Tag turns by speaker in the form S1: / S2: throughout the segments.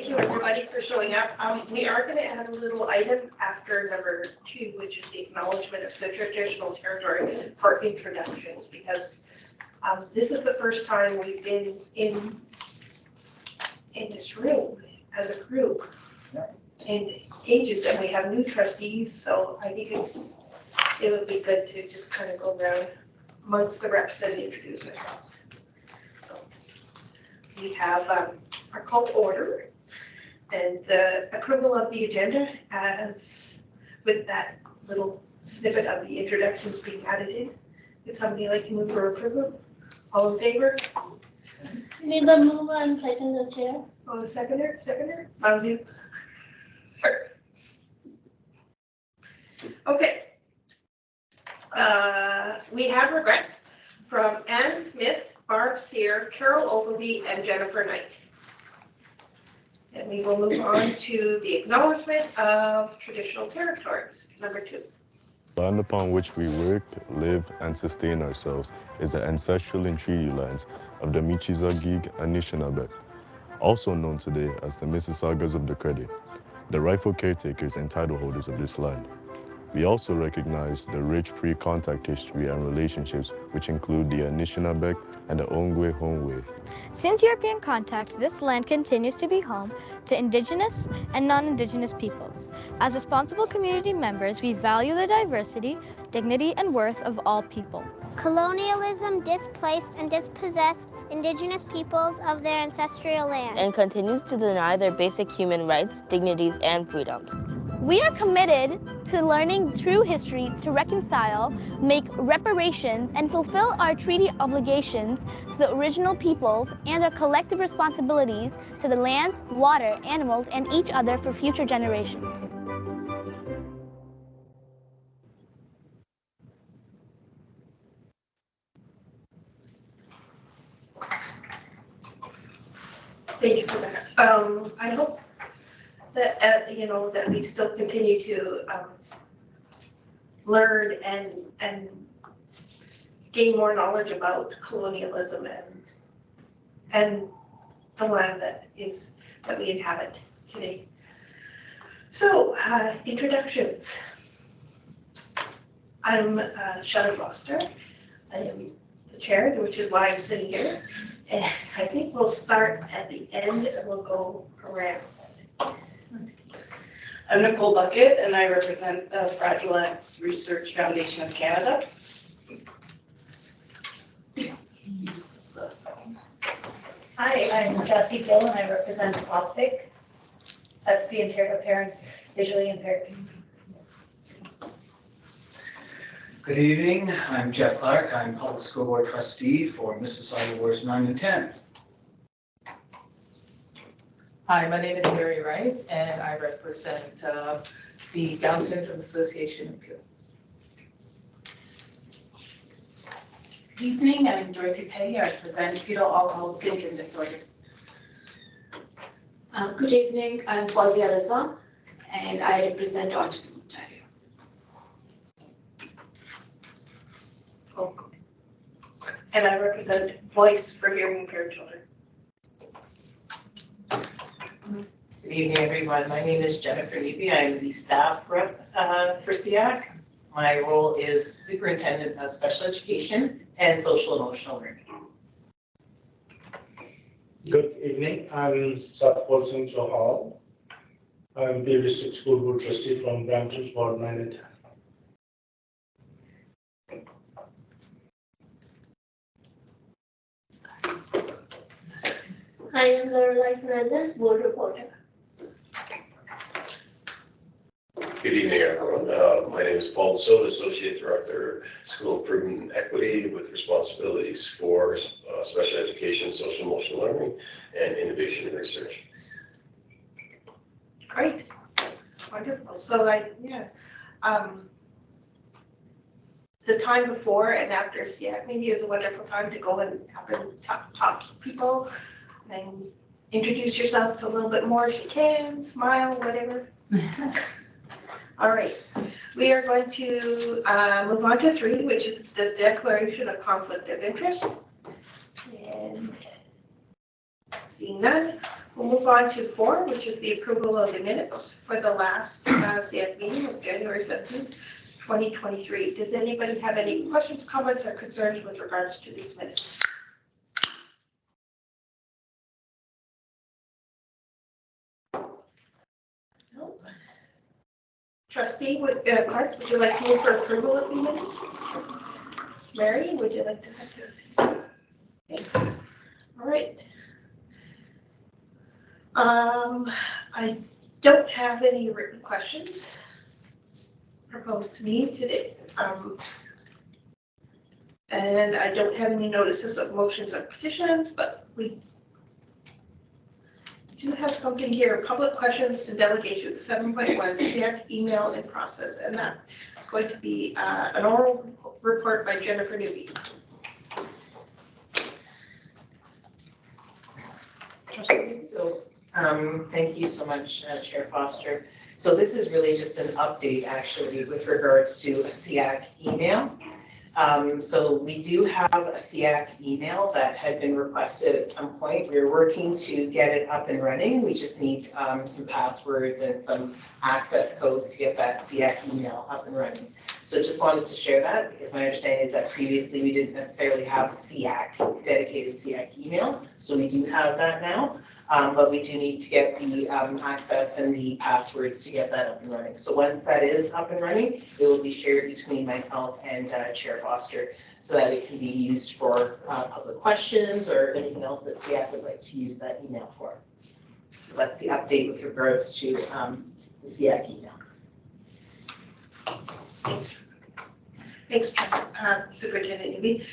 S1: thank you everybody for showing up. We are going to add a little item after number 2, which is the acknowledgement of the traditional territory for introductions, because this is the first time we've been in this room as a group in ages, and we have new trustees, so I think it would be good to just kind of go around amongst the reps and introduce ourselves. So we have our call to order and the approval of the agenda as with that little snippet of the introductions being added in. Would somebody like to move for approval? All in favor?
S2: Need the mover and second the chair.
S1: Oh, the seconder? Fauzi. Sorry. Okay. We have regrets from Ann Smith, Barb Sear, Carol Ogilvie, and Jennifer Knight. And we will move on to the acknowledgement of traditional territories, number 2.
S3: The land upon which we work, live, and sustain ourselves is the ancestral and treaty lands of the Michizagig Anishinaabe, also known today as the Mississaugas of the Credit, the rightful caretakers and title holders of this land. We also recognize the rich pre-contact history and relationships, which include the Anishinaabe and the Ongwe-Hongwe.
S4: Since European contact, this land continues to be home to Indigenous and non-Indigenous peoples. As responsible community members, we value the diversity, dignity, and worth of all people.
S5: Colonialism displaced and dispossessed Indigenous peoples of their ancestral land
S6: and continues to deny their basic human rights, dignities, and freedoms.
S2: We are committed to learning true history to reconcile, make reparations, and fulfill our treaty obligations to the original peoples and our collective responsibilities to the lands, water, animals, and each other for future generations.
S1: Thank you for that. I hope that that we still continue to learn and gain more knowledge about colonialism and the land that we inhabit today. So introductions. I'm Shelley Foster. I am the chair, which is why I'm sitting here. And I think we'll start at the end and we'll go around.
S7: I'm Nicole Bucket, and I represent the Fragile X Research Foundation of Canada.
S8: Hi, I'm Jessie Gill, and I represent OPTIC. That's the Ontario Parents Visually Impaired Community.
S9: Good evening, I'm Jeff Clark. I'm Public School Board Trustee for Mississauga Wards 9 and 10.
S10: Hi, my name is Mary Wright, and I represent the Down Syndrome Association of Peel.
S11: Good evening, I'm Dorothy Petty. I represent Fetal Alcohol Syndrome Disorder.
S12: Good evening, I'm Fawzia Raza, and I represent Autism Ontario.
S1: Oh. And I represent Voice for Hearing Impaired Children.
S11: Good evening, everyone. My name is Jennifer Levy. I'm the staff rep for SEAC. My role is Superintendent of Special Education and Social Emotional Learning.
S13: Good evening. I'm Satpal Singh Johal. I'm the District School Board Trustee from Brampton's Ward 9 and 10.
S2: I am Lorelai Fernandez, board reporter.
S14: Good evening, everyone. My name is Paul Soda, Associate Director, School Improvement and Equity, with responsibilities for special education, social emotional learning, and innovation and research.
S1: Great, wonderful. So the time before and after SEAC meeting is a wonderful time to go and up and talk to people and introduce yourself a little bit more if you can, smile, whatever. All right, we are going to move on to 3, which is the declaration of conflict of interest. And seeing none, We'll move on to 4, which is the approval of the minutes for the last CF meeting of January 17th, 2023. Does anybody have any questions, comments, or concerns with regards to these minutes? No. Trustee Clark, would you like to move for approval of the minutes? Mary, would you like to second this? Thanks. All right. I don't have any written questions proposed to me today. And I don't have any notices of motions or petitions, but we do have something here, public questions and delegations, 7.1, stack, email, and process. And that is going to be an oral report by Jennifer Newby.
S11: So, thank you so much, Chair Foster. So this is really just an update, actually, with regards to a SEAC email. So we do have a SEAC email that had been requested at some point. We're working to get it up and running. We just need some passwords and some access codes to get that SEAC email up and running. So just wanted to share that because my understanding is that previously we didn't necessarily have SEAC, dedicated SEAC email. So we do have that now. But we do need to get the access and the passwords to get that up and running. So once that is up and running, it will be shared between myself and Chair Foster so that it can be used for public questions or anything else that staff would like to use that email for. So that's the update with regards to the SEAC email.
S1: Thanks. Thanks, Superintendent Newby.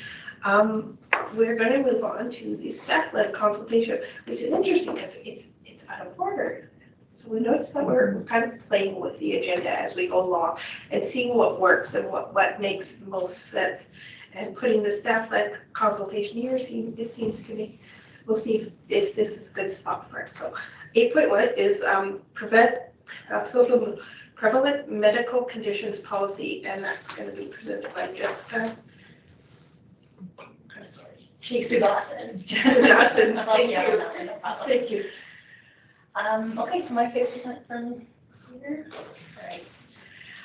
S1: We're going to move on to the staff-led consultation, which is interesting because it's out of order. So we notice that we're kind of playing with the agenda as we go along and seeing what works and what makes the most sense. And putting the staff-led consultation here, this seems to me, we'll see if this is a good spot for it. So 8.1 is prevalent medical conditions policy, and that's going to be presented by Jessica.
S15: Chief Sugasan.
S1: Thank you. Thank you.
S15: Okay, am I 50% from here? All right.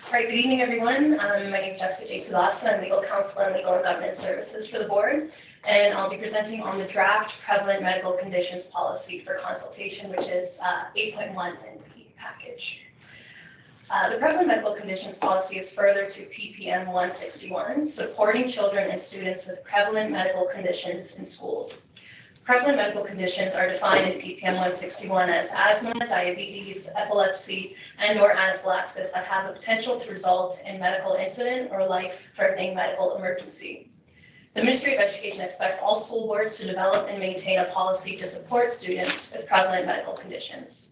S15: All right, good evening, everyone. My name is Jessica J. Sugasa. I'm legal counsel and legal and governance services for the board. And I'll be presenting on the draft prevalent medical conditions policy for consultation, which is 8.1 in the package. The prevalent medical conditions policy is further to PPM 161, supporting children and students with prevalent medical conditions in school. Prevalent medical conditions are defined in PPM 161 as asthma, diabetes, epilepsy, and/or anaphylaxis that have the potential to result in medical incident or life-threatening medical emergency. The Ministry of Education expects all school boards to develop and maintain a policy to support students with prevalent medical conditions.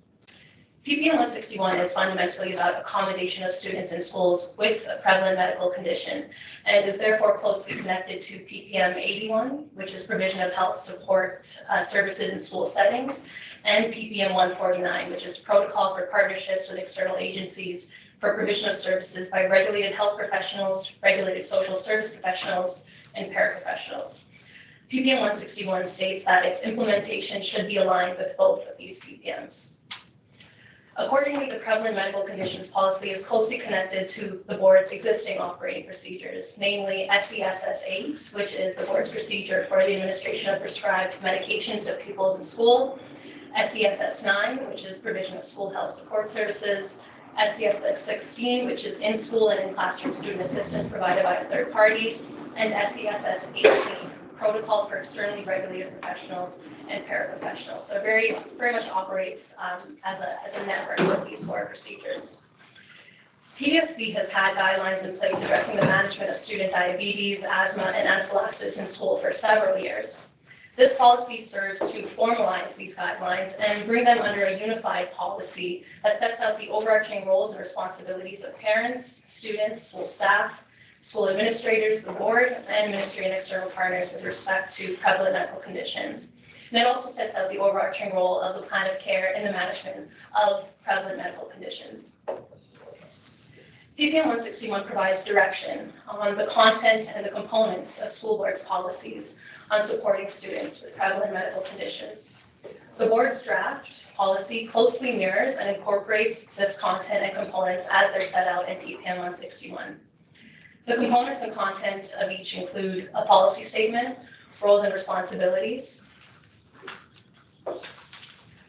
S15: PPM 161 is fundamentally about accommodation of students in schools with a prevalent medical condition and is therefore closely connected to PPM 81, which is provision of health support services in school settings, and PPM 149, which is protocol for partnerships with external agencies for provision of services by regulated health professionals, regulated social service professionals, and paraprofessionals. PPM 161 states that its implementation should be aligned with both of these PPMs. Accordingly, the prevalent medical conditions policy is closely connected to the board's existing operating procedures, namely SESS 8, which is the board's procedure for the administration of prescribed medications to pupils in school, SESS 9, which is provision of school health support services, SESS 16, which is in-school and in-classroom student assistance provided by a third party, and SESS 18, protocol for externally regulated professionals and paraprofessionals. So very much operates as a network with these board procedures. PDSB has had guidelines in place addressing the management of student diabetes, asthma, and anaphylaxis in school for several years. This policy serves to formalize these guidelines and bring them under a unified policy that sets out the overarching roles and responsibilities of parents, students, school staff, school administrators, the board, and ministry and external partners with respect to prevalent medical conditions. And it also sets out the overarching role of the plan of care in the management of prevalent medical conditions. PPM 161 provides direction on the content and the components of school boards' policies on supporting students with prevalent medical conditions. The board's draft policy closely mirrors and incorporates this content and components as they're set out in PPM 161. The components and content of each include a policy statement, roles and responsibilities,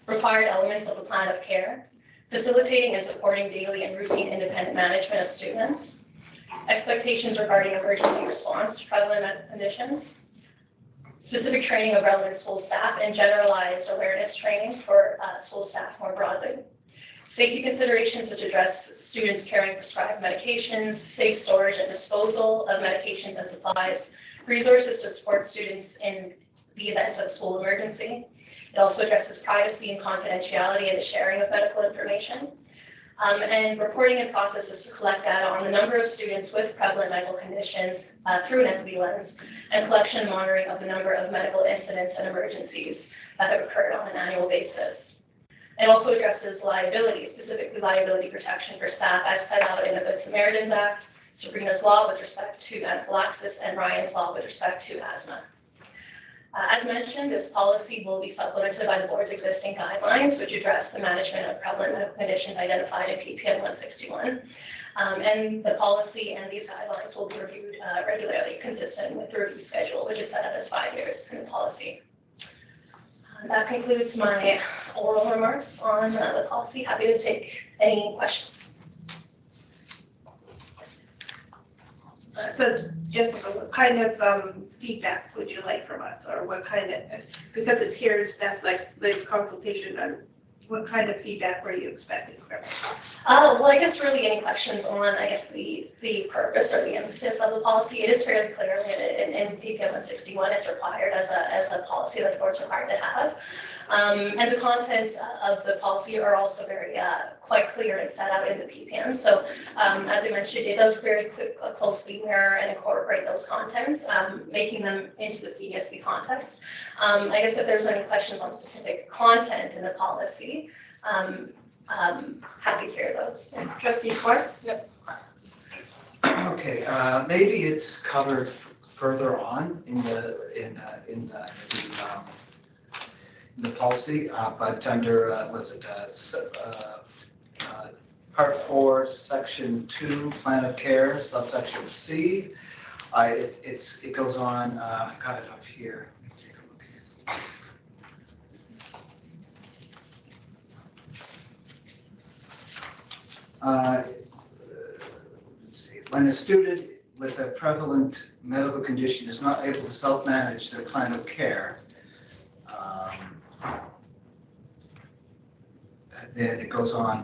S15: required elements of the plan of care, facilitating and supporting daily and routine independent management of students, expectations regarding emergency response to prevalent conditions, specific training of relevant school staff, and generalized awareness training for school staff more broadly. Safety considerations which address students carrying prescribed medications, safe storage and disposal of medications and supplies, resources to support students in the event of school emergency. It also addresses privacy and confidentiality in the sharing of medical information. And reporting and processes to collect data on the number of students with prevalent medical conditions through an equity lens, and collection and monitoring of the number of medical incidents and emergencies that have occurred on an annual basis. It also addresses liability, specifically liability protection for staff as set out in the Good Samaritans Act, Sabrina's Law with respect to anaphylaxis, and Ryan's Law with respect to asthma. As mentioned, this policy will be supplemented by the board's existing guidelines, which address the management of prevalent medical conditions identified in PPM 161. And the policy and these guidelines will be reviewed regularly, consistent with the review schedule, which is set up as 5 years in the policy. That concludes my oral remarks on the policy. Happy to take any questions.
S1: So Jessica, what kind of feedback would you like from us, or what kind of, because it's here, staff like the consultation, what kind of feedback were you expecting from us?
S15: Well, I guess really any questions on, I guess, the purpose or the emphasis of the policy. It is fairly clear in PPM 161, it's required as a policy that the board's required to have. And the content of the policy are also very quite clear and set out in the PPM. So as I mentioned, it does very closely mirror and incorporate those contents, making them into the PDSB context. I guess if there's any questions on specific content in the policy, happy to hear those.
S1: Trustee Clark?
S9: Yep. Okay, maybe it's covered further on in the policy, but under Part 4, Section 2, Plan of Care, subsection C. It goes on. I got it up here. Take a look here. Let's see. When a student with a prevalent medical condition is not able to self-manage their plan of care, then it goes on,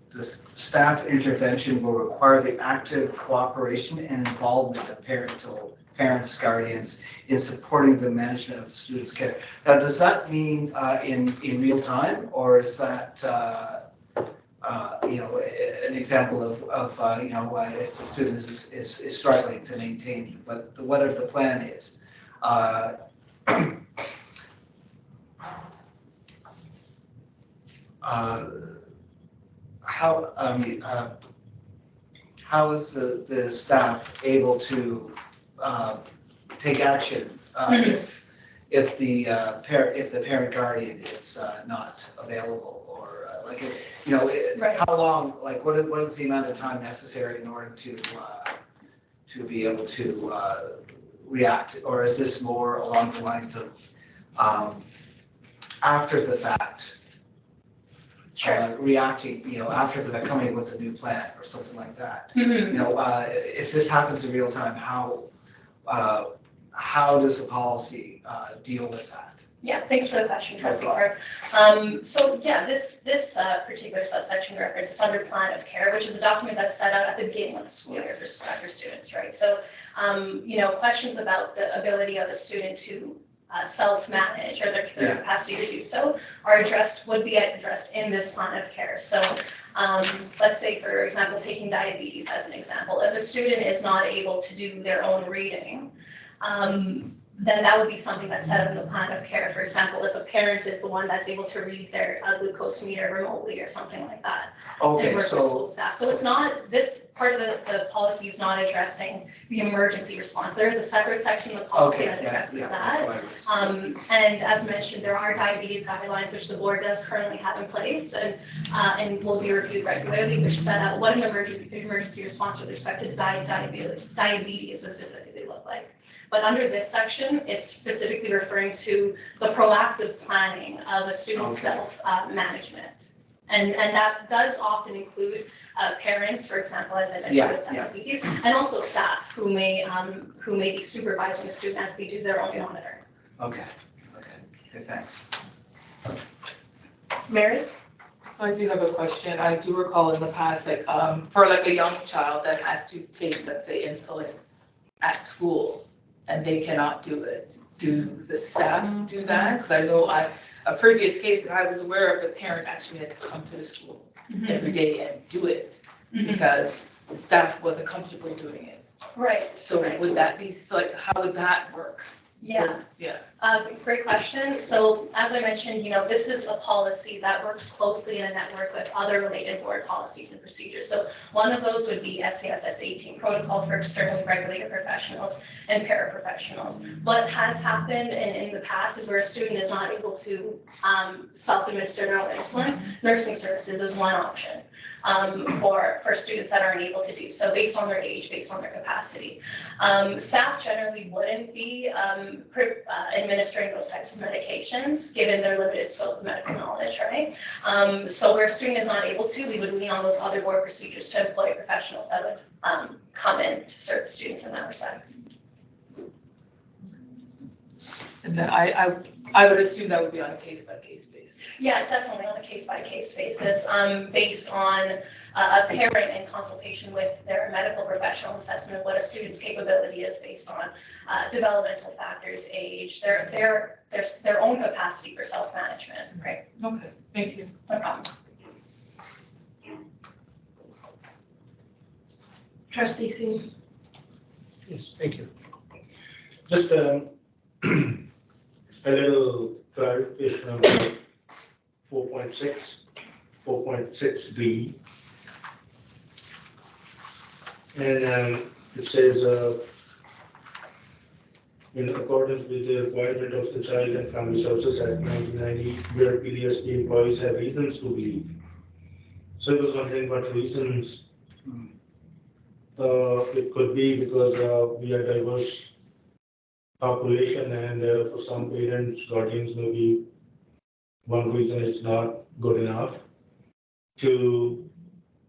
S9: the staff intervention will require the active cooperation and involvement of parents, guardians in supporting the management of the student's care. Now, does that mean in real time, or is that an example of if the student is struggling to maintain, but whatever the plan is. How is the staff able to take action if the parent guardian is not available, or right. How long, like what is the amount of time necessary in order to be able to react, or is this more along the lines of after the fact? Sure. Reacting, after the coming with a new plan or something like that. Mm-hmm. If this happens in real time, how does the policy deal with that?
S15: Yeah, thanks for the question, Trustee Clark. So yeah, this particular subsection references under Plan of Care, which is a document that's set out at the beginning of the school year for students, right? So, questions about the ability of a student to self-manage or their capacity to do so would be addressed in this Plan of Care. So let's say, for example, taking diabetes as an example. If a student is not able to do their own reading, then that would be something that's set up in the plan of care. For example, if a parent is the one that's able to read their glucose meter remotely or something like that.
S9: Okay,
S15: And work with school
S9: so,
S15: staff. So it's not, this part of the policy is not addressing the emergency response. There is a separate section of the policy
S9: okay,
S15: that
S9: yeah,
S15: addresses
S9: yeah,
S15: that.
S9: that's what I was.
S15: And as mentioned, there are diabetes guidelines, which the board does currently have in place and will be reviewed regularly, which set out what an emergency response with respect to diabetes would specifically look like. But under this section, it's specifically referring to the proactive planning of a student's self-management. And that does often include parents, for example, as I mentioned with diabetes, and also staff who may be supervising a student as they do their own monitoring.
S9: Okay, thanks.
S1: Mary?
S10: So I do have a question. I do recall in the past, like, for like a young child that has to take, let's say, insulin at school, and they cannot do it. Do the staff do that? Because I know a previous case that I was aware of, the parent actually had to come to the school every day and do it because the staff wasn't comfortable doing it.
S15: Right.
S10: So would that be, like, how would that work?
S15: Yeah.
S10: Yeah.
S15: Great question. So as I mentioned, this is a policy that works closely in a network with other related board policies and procedures. So one of those would be SCSS 18 protocol for externally regulated professionals and paraprofessionals. What has happened in the past is where a student is not able to self-administer their own insulin, nursing services is one option. For students that aren't able to do so based on their age, based on their capacity. Staff generally wouldn't be administering those types of medications given their limited scope of medical knowledge, right? So where a student is not able to, we would lean on those other board procedures to employ professionals that would come in to serve students in that respect.
S10: And then I would assume that would be on a case-by-case basis.
S15: Yeah, definitely on a case-by-case basis, based on a parent in consultation with their medical professional assessment of what a student's capability is based on developmental factors, age, their own capacity for self-management, right?
S10: Okay, thank you.
S15: No problem.
S1: Trustee Singh.
S13: Yes, thank you. Just a little clarification on 4.6, 4.6B. And it says, in accordance with the requirement of the Child and Family Services Act 1990, where PDSP employees have reasons to believe. So I was wondering what reasons it could be, because we are diverse population, and for some parents, guardians, maybe one reason is not good enough to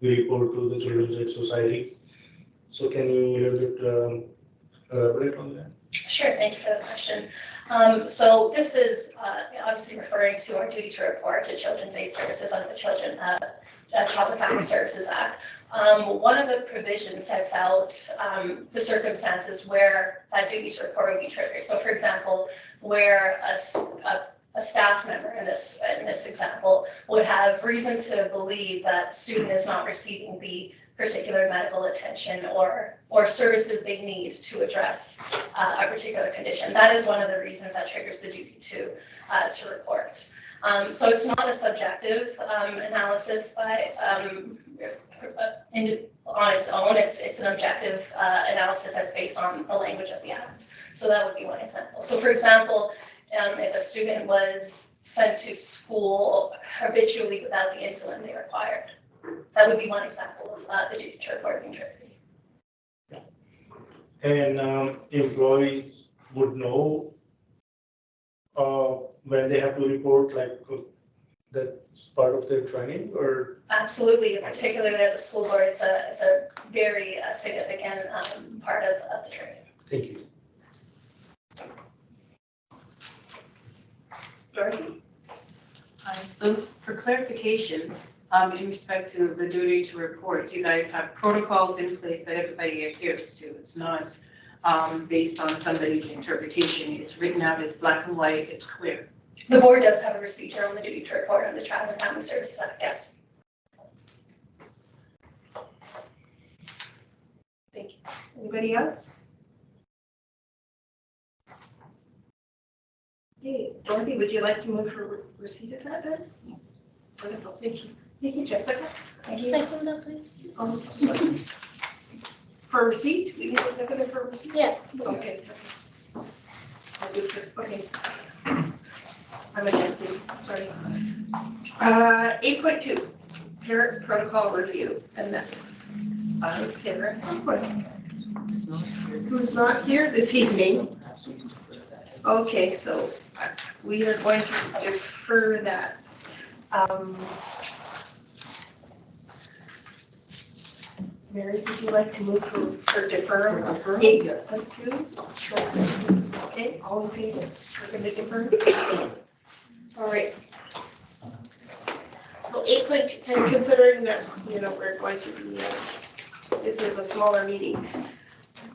S13: report to the Children's Aid Society. So can you a little bit elaborate on that?
S15: Sure, thank you for the question. So this is obviously referring to our duty to report to Children's Aid Services under the Child and Family Services Act. One of the provisions sets out the circumstances where that duty to report would be triggered. So for example, where a staff member in this example would have reason to believe that the student is not receiving the particular medical attention or services they need to address a particular condition. That is one of the reasons that triggers the duty to report. So it's not a subjective analysis by on its own. It's an objective analysis that's based on the language of the Act. So that would be one example. So for example, if a student was sent to school habitually without the insulin they required, that would be one example of the duty to report being triggered.
S13: And employees would know when they have to report, like that's part of their training, or?
S15: Absolutely, particularly as a school board, it's a very significant part of the training.
S13: Thank you.
S1: Dorothy?
S11: So for clarification, in respect to the duty to report, you guys have protocols in place that everybody adheres to. It's not based on somebody's interpretation. It's written out as black and white, it's clear.
S15: The board does have a procedure on the duty to report on the Child and Family Services Act, yes.
S1: Thank you. Anybody else? Okay, Dorothy, would you like to move for receipt of that then? Yes. Wonderful, thank you. Thank you, Jessica.
S12: Thank you. Second that, please.
S9: Second.
S1: For receipt, we need a second for receipt?
S12: Yeah.
S1: Okay. I'll do it, okay. I'm adjusting, sorry. 8.2, parent protocol review, and that's Sarah Southwood, who's not here this evening. Okay, so we are going to defer that. Mary, would you like to move for deferral? 8.2? Sure. Okay, all in favor? We're going to defer. All right. So 8.2, and considering that, we're going to be, this is a smaller meeting,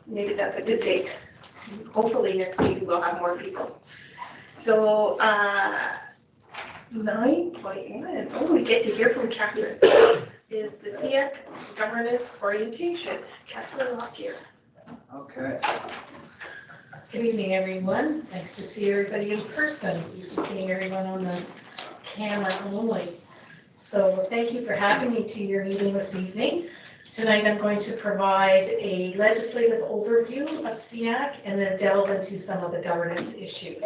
S1: maybe that's a good thing. Hopefully next week we'll have more people. So 9.1, oh, we get to hear from Catherine, is the SEAC governance orientation. Catherine Lockyer.
S16: Okay. Good evening, everyone. Nice to see everybody in person. Used to seeing everyone on the camera only. So thank you for having me to your meeting this evening. Tonight I'm going to provide a legislative overview of SEAC and then delve into some of the governance issues.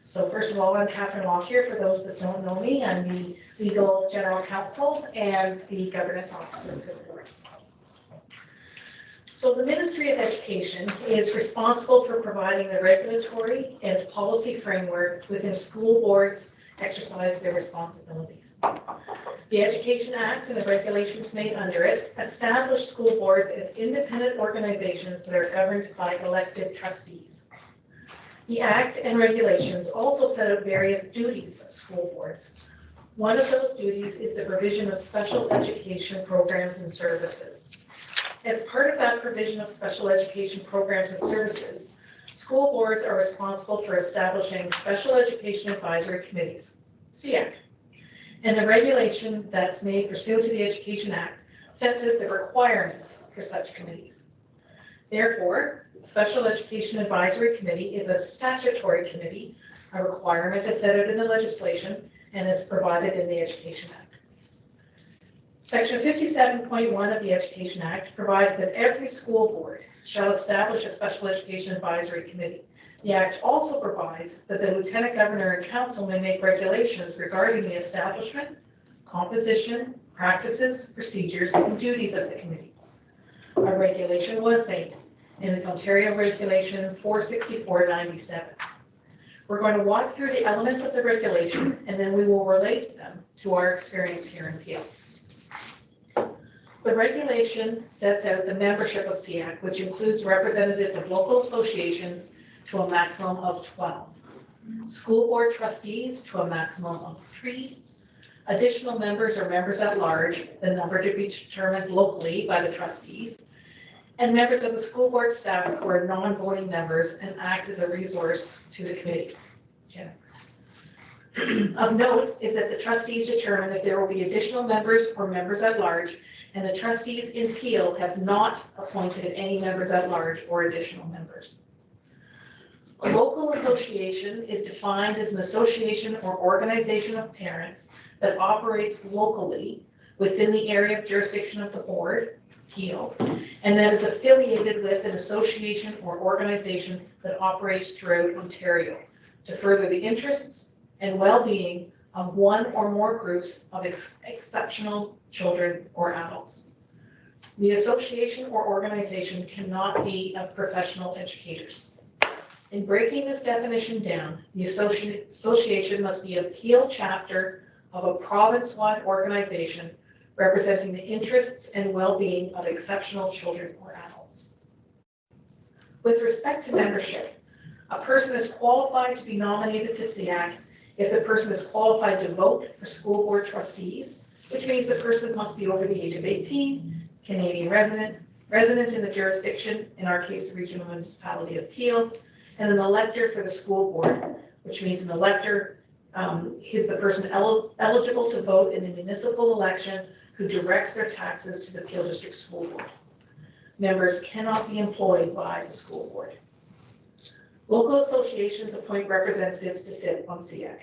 S16: So first of all, I'm Catherine Lockyer. For those that don't know me, I'm the legal general counsel and the governance officer for the board. So the Ministry of Education is responsible for providing the regulatory and policy framework within school boards exercise their responsibilities. The Education Act and the regulations made under it establish school boards as independent organizations that are governed by elected trustees. The Act and regulations also set out various duties of school boards. One of those duties is the provision of special education programs and services. As part of that provision of special education programs and services, school boards are responsible for establishing special education advisory committees, SEAC. And the regulation that's made pursuant to the Education Act sets out the requirements for such committees. Therefore, Special Education Advisory Committee is a statutory committee. A requirement is set out in the legislation and is provided in the Education Act. Section 57.1 of the Education Act provides that every school board shall establish a Special Education Advisory Committee. The Act also provides that the Lieutenant Governor and Council may make regulations regarding the establishment, composition, practices, procedures, and duties of the committee. A regulation was made, and it's Ontario Regulation 464/97. We're going to walk through the elements of the regulation, and then we will relate them to our experience here in Peel. The regulation sets out the membership of SEAC, which includes representatives of local associations to a maximum of 12, school board trustees to a maximum of 3, additional members or members at large, the number to be determined locally by the trustees, and members of the school board staff who are non-voting members and act as a resource to the committee. Of note is that the trustees determine if there will be additional members or members at large, and the trustees in Peel have not appointed any members at large or additional members. A local association is defined as an association or organization of parents that operates locally within the area of jurisdiction of the board, Peel, and that is affiliated with an association or organization that operates throughout Ontario to further the interests and well-being of one or more groups of exceptional children or adults. The association or organization cannot be of professional educators. In breaking this definition down, the association must be a Peel chapter of a province-wide organization representing the interests and well-being of exceptional children or adults. With respect to membership, a person is qualified to be nominated to SEAC if the person is qualified to vote for school board trustees, which means the person must be over the age of 18, Canadian resident in the jurisdiction, in our case, the regional municipality of Peel, and an elector for the school board, which means an elector is the person eligible to vote in the municipal election who directs their taxes to the Peel District School Board. Members cannot be employed by the school board. Local associations appoint representatives to sit on SEAC.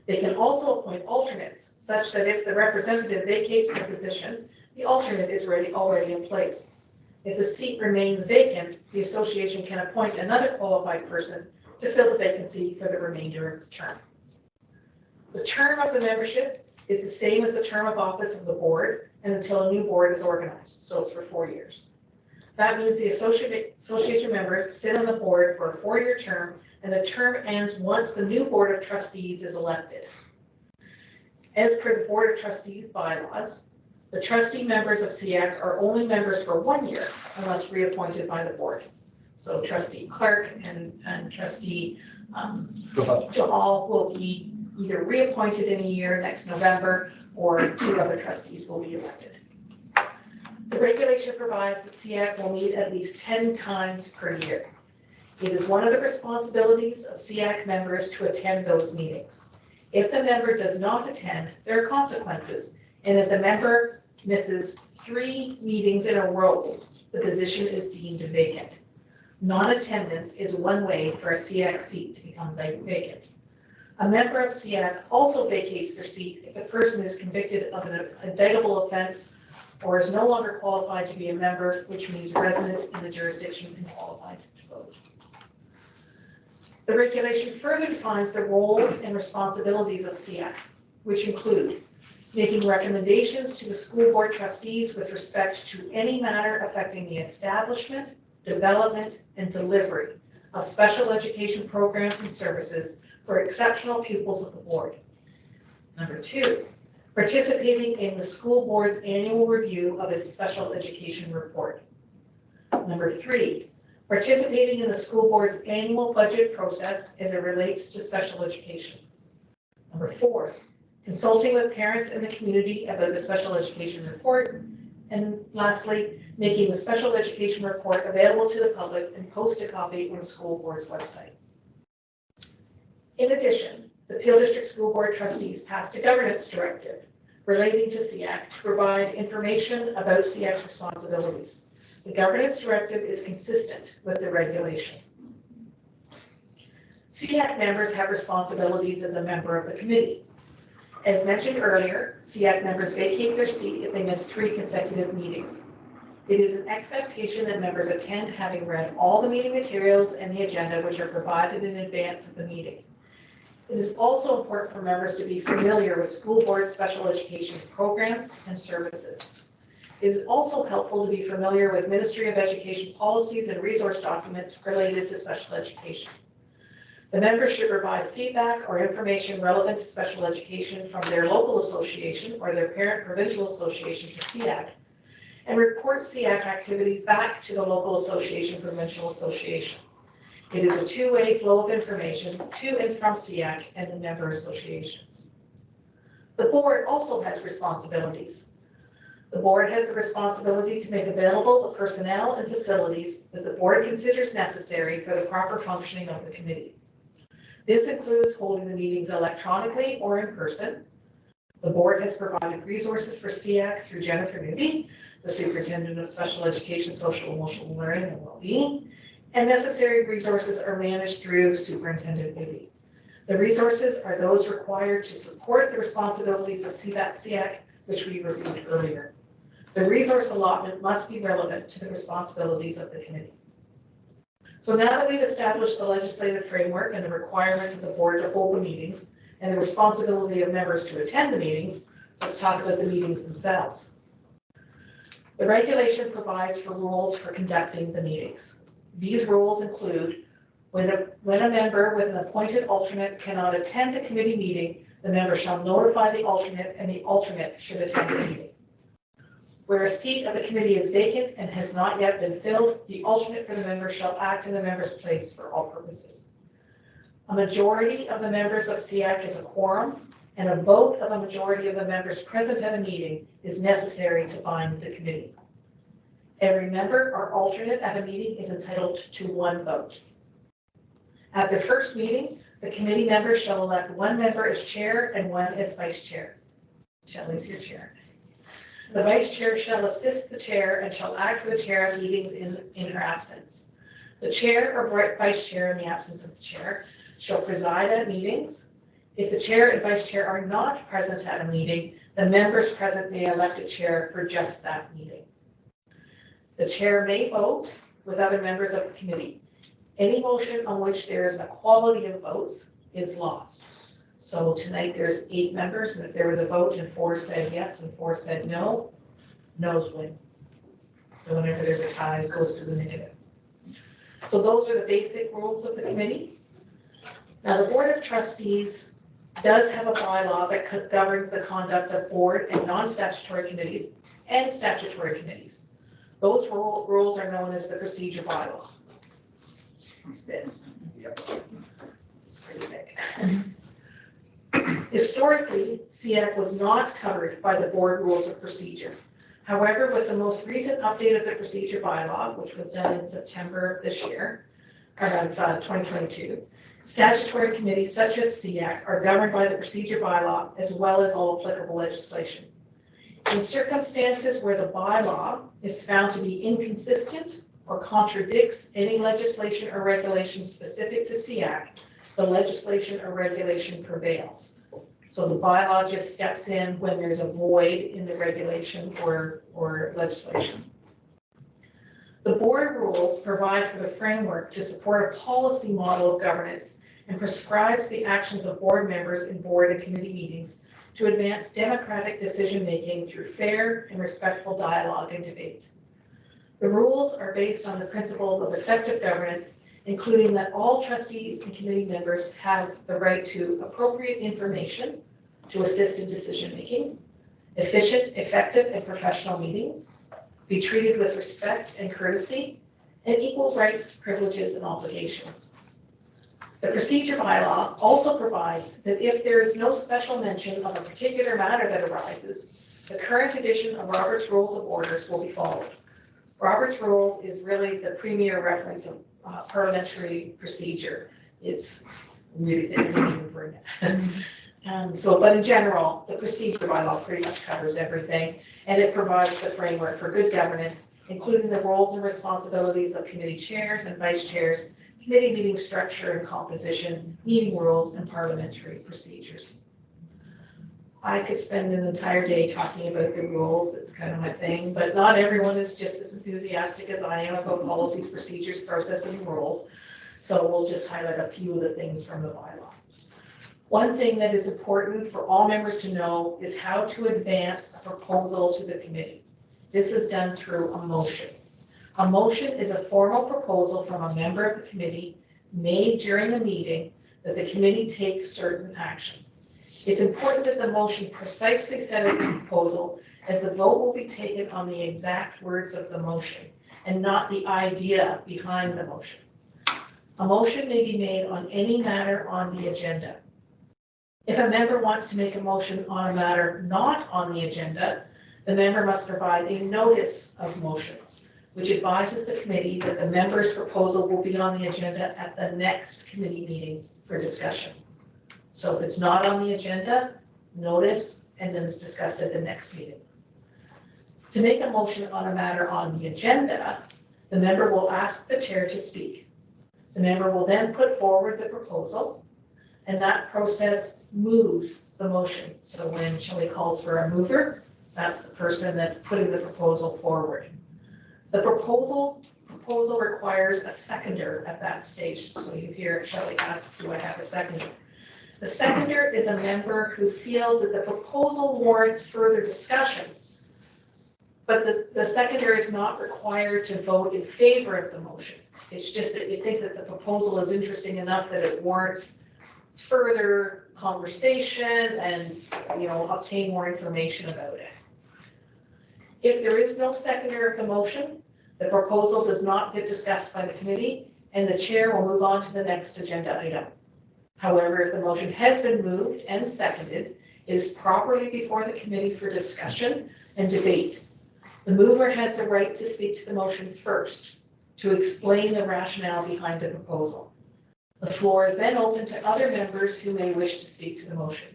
S16: They can also appoint alternates, such that if the representative vacates their position, the alternate is already in place. If the seat remains vacant, the association can appoint another qualified person to fill the vacancy for the remainder of the term. The term of the membership is the same as the term of office of the board and until a new board is organized, so it's for 4 years. That means the association members sit on the board for a 4-year term, and the term ends once the new board of trustees is elected. As per the board of trustees bylaws, the trustee members of SEAC are only members for 1 year unless reappointed by the board. So trustee Clark and trustee Jahal will be either reappointed in a year next November, or 2 other trustees will be elected. The regulation provides that SEAC will meet at least 10 times per year. It is one of the responsibilities of SEAC members to attend those meetings. If the member does not attend, there are consequences, and if the member misses 3 meetings in a row, the position is deemed vacant. Non-attendance is one way for a SEAC seat to become vacant. A member of SEAC also vacates their seat if the person is convicted of an indictable offense or is no longer qualified to be a member, which means resident in the jurisdiction and qualified to vote. The regulation further defines the roles and responsibilities of SEAC, which include making recommendations to the school board trustees with respect to any matter affecting the establishment, development, and delivery of special education programs and services for exceptional pupils of the board. Number 2, participating in the school board's annual review of its special education report. Number 3, participating in the school board's annual budget process as it relates to special education. Number 4, consulting with parents in the community about the special education report. And lastly, making the special education report available to the public and post a copy on the school board's website. In addition, the Peel District School Board trustees passed a governance directive relating to SEAC to provide information about SEAC's responsibilities. The governance directive is consistent with the regulation. SEAC members have responsibilities as a member of the committee. As mentioned earlier, SEAC members vacate their seat if they miss 3 consecutive meetings. It is an expectation that members attend having read all the meeting materials and the agenda which are provided in advance of the meeting. It is also important for members to be familiar with school board special education programs and services. It is also helpful to be familiar with Ministry of Education policies and resource documents related to special education. The members should provide feedback or information relevant to special education from their local association or their parent provincial association to SEAC, and report SEAC activities back to the local association provincial association. It is a 2-way flow of information to and from SEAC and the member associations. The board also has responsibilities. The board has the responsibility to make available the personnel and facilities that the board considers necessary for the proper functioning of the committee. This includes holding the meetings electronically or in person. The board has provided resources for SEAC through Jennifer Newby, the Superintendent of Special Education, Social, Emotional Learning, and Wellbeing, and necessary resources are managed through Superintendent Newby. The resources are those required to support the responsibilities of SEAC, which we reviewed earlier. The resource allotment must be relevant to the responsibilities of the committee. So now that we've established the legislative framework and the requirements of the board to hold the meetings and the responsibility of members to attend the meetings, let's talk about the meetings themselves. The regulation provides for rules for conducting the meetings. These rules include when a member with an appointed alternate cannot attend a committee meeting, the member shall notify the alternate and the alternate should attend the meeting. Where a seat of the committee is vacant and has not yet been filled, the alternate for the member shall act in the member's place for all purposes. A majority of the members of SEAC is a quorum, and a vote of a majority of the members present at a meeting is necessary to bind the committee. Every member or alternate at a meeting is entitled to 1 vote. At the first meeting, the committee members shall elect 1 member as chair and 1 as vice chair. Shelley's your chair. The vice chair shall assist the chair and shall act for the chair at meetings in her absence. The chair or vice chair, in the absence of the chair, shall preside at meetings. If the chair and vice chair are not present at a meeting, the members present may elect a chair for just that meeting. The chair may vote with other members of the committee. Any motion on which there is an equality of votes is lost. So tonight there's 8 members, and if there was a vote and 4 said yes and 4 said no, no's win. So whenever there's a tie, it goes to the negative. So those are the basic rules of the committee. Now, the Board of Trustees does have a bylaw that governs the conduct of board and non-statutory committees and statutory committees. Those rules are known as the procedure bylaw. It's this. Yep. It's pretty big. Historically, SEAC was not covered by the board rules of procedure. However, with the most recent update of the procedure bylaw, which was done in September of this year, around 2022, statutory committees such as SEAC are governed by the procedure bylaw as well as all applicable legislation. In circumstances where the bylaw is found to be inconsistent or contradicts any legislation or regulation specific to SEAC, the legislation or regulation prevails. So the bylaw just steps in when there's a void in the regulation or legislation. The board rules provide for the framework to support a policy model of governance and prescribes the actions of board members in board and committee meetings to advance democratic decision-making through fair and respectful dialogue and debate. The rules are based on the principles of effective governance, including that all trustees and committee members have the right to appropriate information to assist in decision-making, efficient, effective, and professional meetings, be treated with respect and courtesy, and equal rights, privileges, and obligations. The procedure bylaw also provides that if there is no special mention of a particular matter that arises, the current edition of Robert's Rules of Orders will be followed. Robert's Rules is really the premier reference of parliamentary procedure. It's really, they didn't even bring it. But in general, the procedure bylaw pretty much covers everything, and it provides the framework for good governance, including the roles and responsibilities of committee chairs and vice chairs, committee meeting structure and composition, meeting rules, and parliamentary procedures. I could spend an entire day talking about the rules. It's kind of my thing, but not everyone is just as enthusiastic as I am about policies, procedures, processes, and rules. So we'll just highlight a few of the things from the bylaw. One thing that is important for all members to know is how to advance a proposal to the committee. This is done through a motion. A motion is a formal proposal from a member of the committee made during the meeting that the committee take certain action. It's important that the motion precisely set out the proposal, as the vote will be taken on the exact words of the motion and not the idea behind the motion. A motion may be made on any matter on the agenda. If a member wants to make a motion on a matter not on the agenda, the member must provide a notice of motion, which advises the committee that the member's proposal will be on the agenda at the next committee meeting for discussion. So if it's not on the agenda, notice, and then it's discussed at the next meeting. To make a motion on a matter on the agenda, the member will ask the chair to speak. The member will then put forward the proposal, and that process moves the motion. So when Shelley calls for a mover, that's the person that's putting the proposal forward. The proposal requires a seconder at that stage. So you hear Shelley ask, do I have a seconder? The seconder is a member who feels that the proposal warrants further discussion, but the seconder is not required to vote in favor of the motion. It's just that you think that the proposal is interesting enough that it warrants further conversation and, obtain more information about it. If there is no seconder of the motion, the proposal does not get discussed by the committee, and the chair will move on to the next agenda item. However, if the motion has been moved and seconded, it is properly before the committee for discussion and debate. The mover has the right to speak to the motion first, to explain the rationale behind the proposal. The floor is then open to other members who may wish to speak to the motion.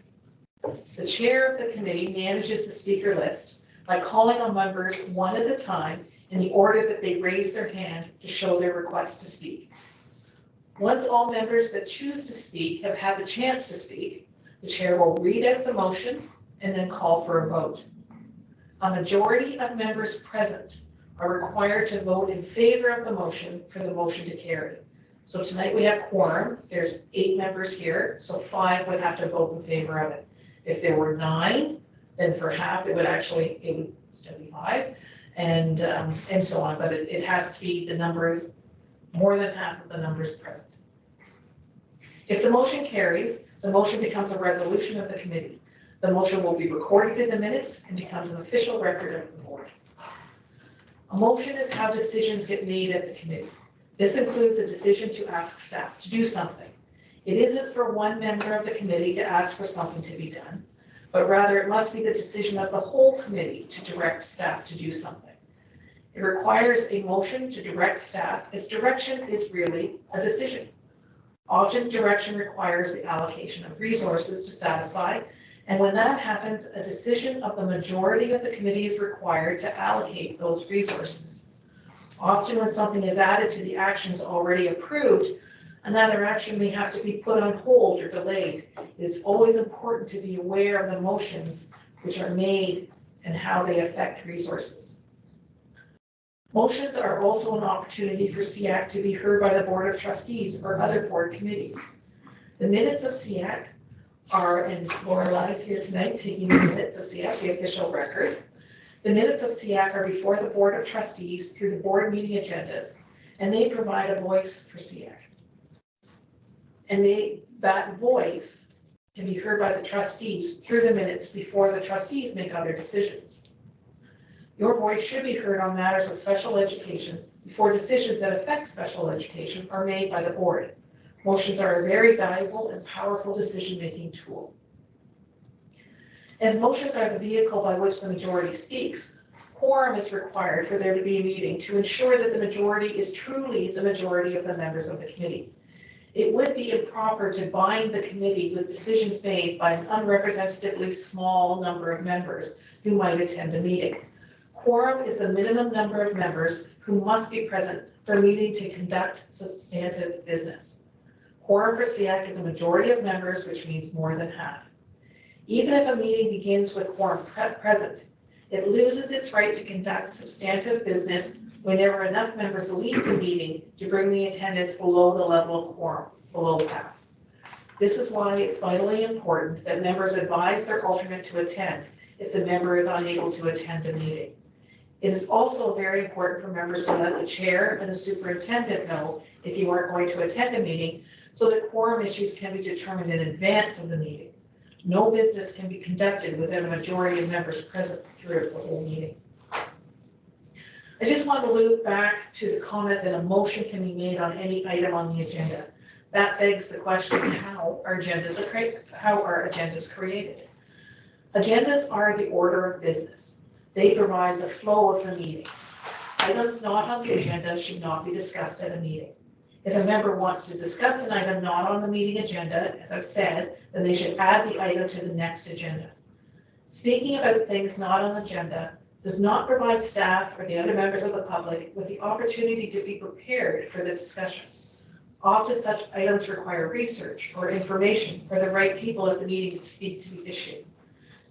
S16: The chair of the committee manages the speaker list by calling on members one at a time in the order that they raise their hand to show their request to speak. Once all members that choose to speak have had the chance to speak, the chair will read out the motion and then call for a vote. A majority of members present are required to vote in favor of the motion for the motion to carry. So tonight we have quorum. There's 8 members here, so 5 would have to vote in favor of it. If there were 9, then for half it would still be 5, and so on. But it has to be the numbers, more than half of the numbers present. If the motion carries, the motion becomes a resolution of the committee. The motion will be recorded in the minutes and becomes an official record of the board. A motion is how decisions get made at the committee. This includes a decision to ask staff to do something. It isn't for one member of the committee to ask for something to be done, but rather it must be the decision of the whole committee to direct staff to do something. It requires a motion to direct staff, as direction is really a decision. Often direction requires the allocation of resources to satisfy, and when that happens, a decision of the majority of the committee is required to allocate those resources. Often when something is added to the actions already approved, another action may have to be put on hold or delayed. It's always important to be aware of the motions which are made and how they affect resources. Motions are also an opportunity for SEAC to be heard by the Board of Trustees or other board committees. The minutes of SEAC are, and Lorelai's here tonight taking the minutes of SEAC, the official record. The minutes of SEAC are before the Board of Trustees through the board meeting agendas, and they provide a voice for SEAC. And that voice can be heard by the trustees through the minutes before the trustees make other decisions. Your voice should be heard on matters of special education before decisions that affect special education are made by the board. Motions are a very valuable and powerful decision-making tool. As motions are the vehicle by which the majority speaks, quorum is required for there to be a meeting to ensure that the majority is truly the majority of the members of the committee. It would be improper to bind the committee with decisions made by an unrepresentatively small number of members who might attend a meeting. Quorum is the minimum number of members who must be present for a meeting to conduct substantive business. Quorum for SEAC is a majority of members, which means more than half. Even if a meeting begins with quorum present, it loses its right to conduct substantive business whenever enough members leave the meeting to bring the attendance below the level of quorum, below half. This is why it's vitally important that members advise their alternate to attend if the member is unable to attend a meeting. It is also very important for members to let the chair and the superintendent know if you aren't going to attend a meeting, so that quorum issues can be determined in advance of the meeting. No business can be conducted without a majority of members present throughout the whole meeting. I just want to loop back to the comment that a motion can be made on any item on the agenda. That begs the question, how are agendas created? Agendas are the order of business. They provide the flow of the meeting. Items not on the agenda should not be discussed at a meeting. If a member wants to discuss an item not on the meeting agenda, as I've said, then they should add the item to the next agenda. Speaking about things not on the agenda does not provide staff or the other members of the public with the opportunity to be prepared for the discussion. Often such items require research or information for the right people at the meeting to speak to the issue.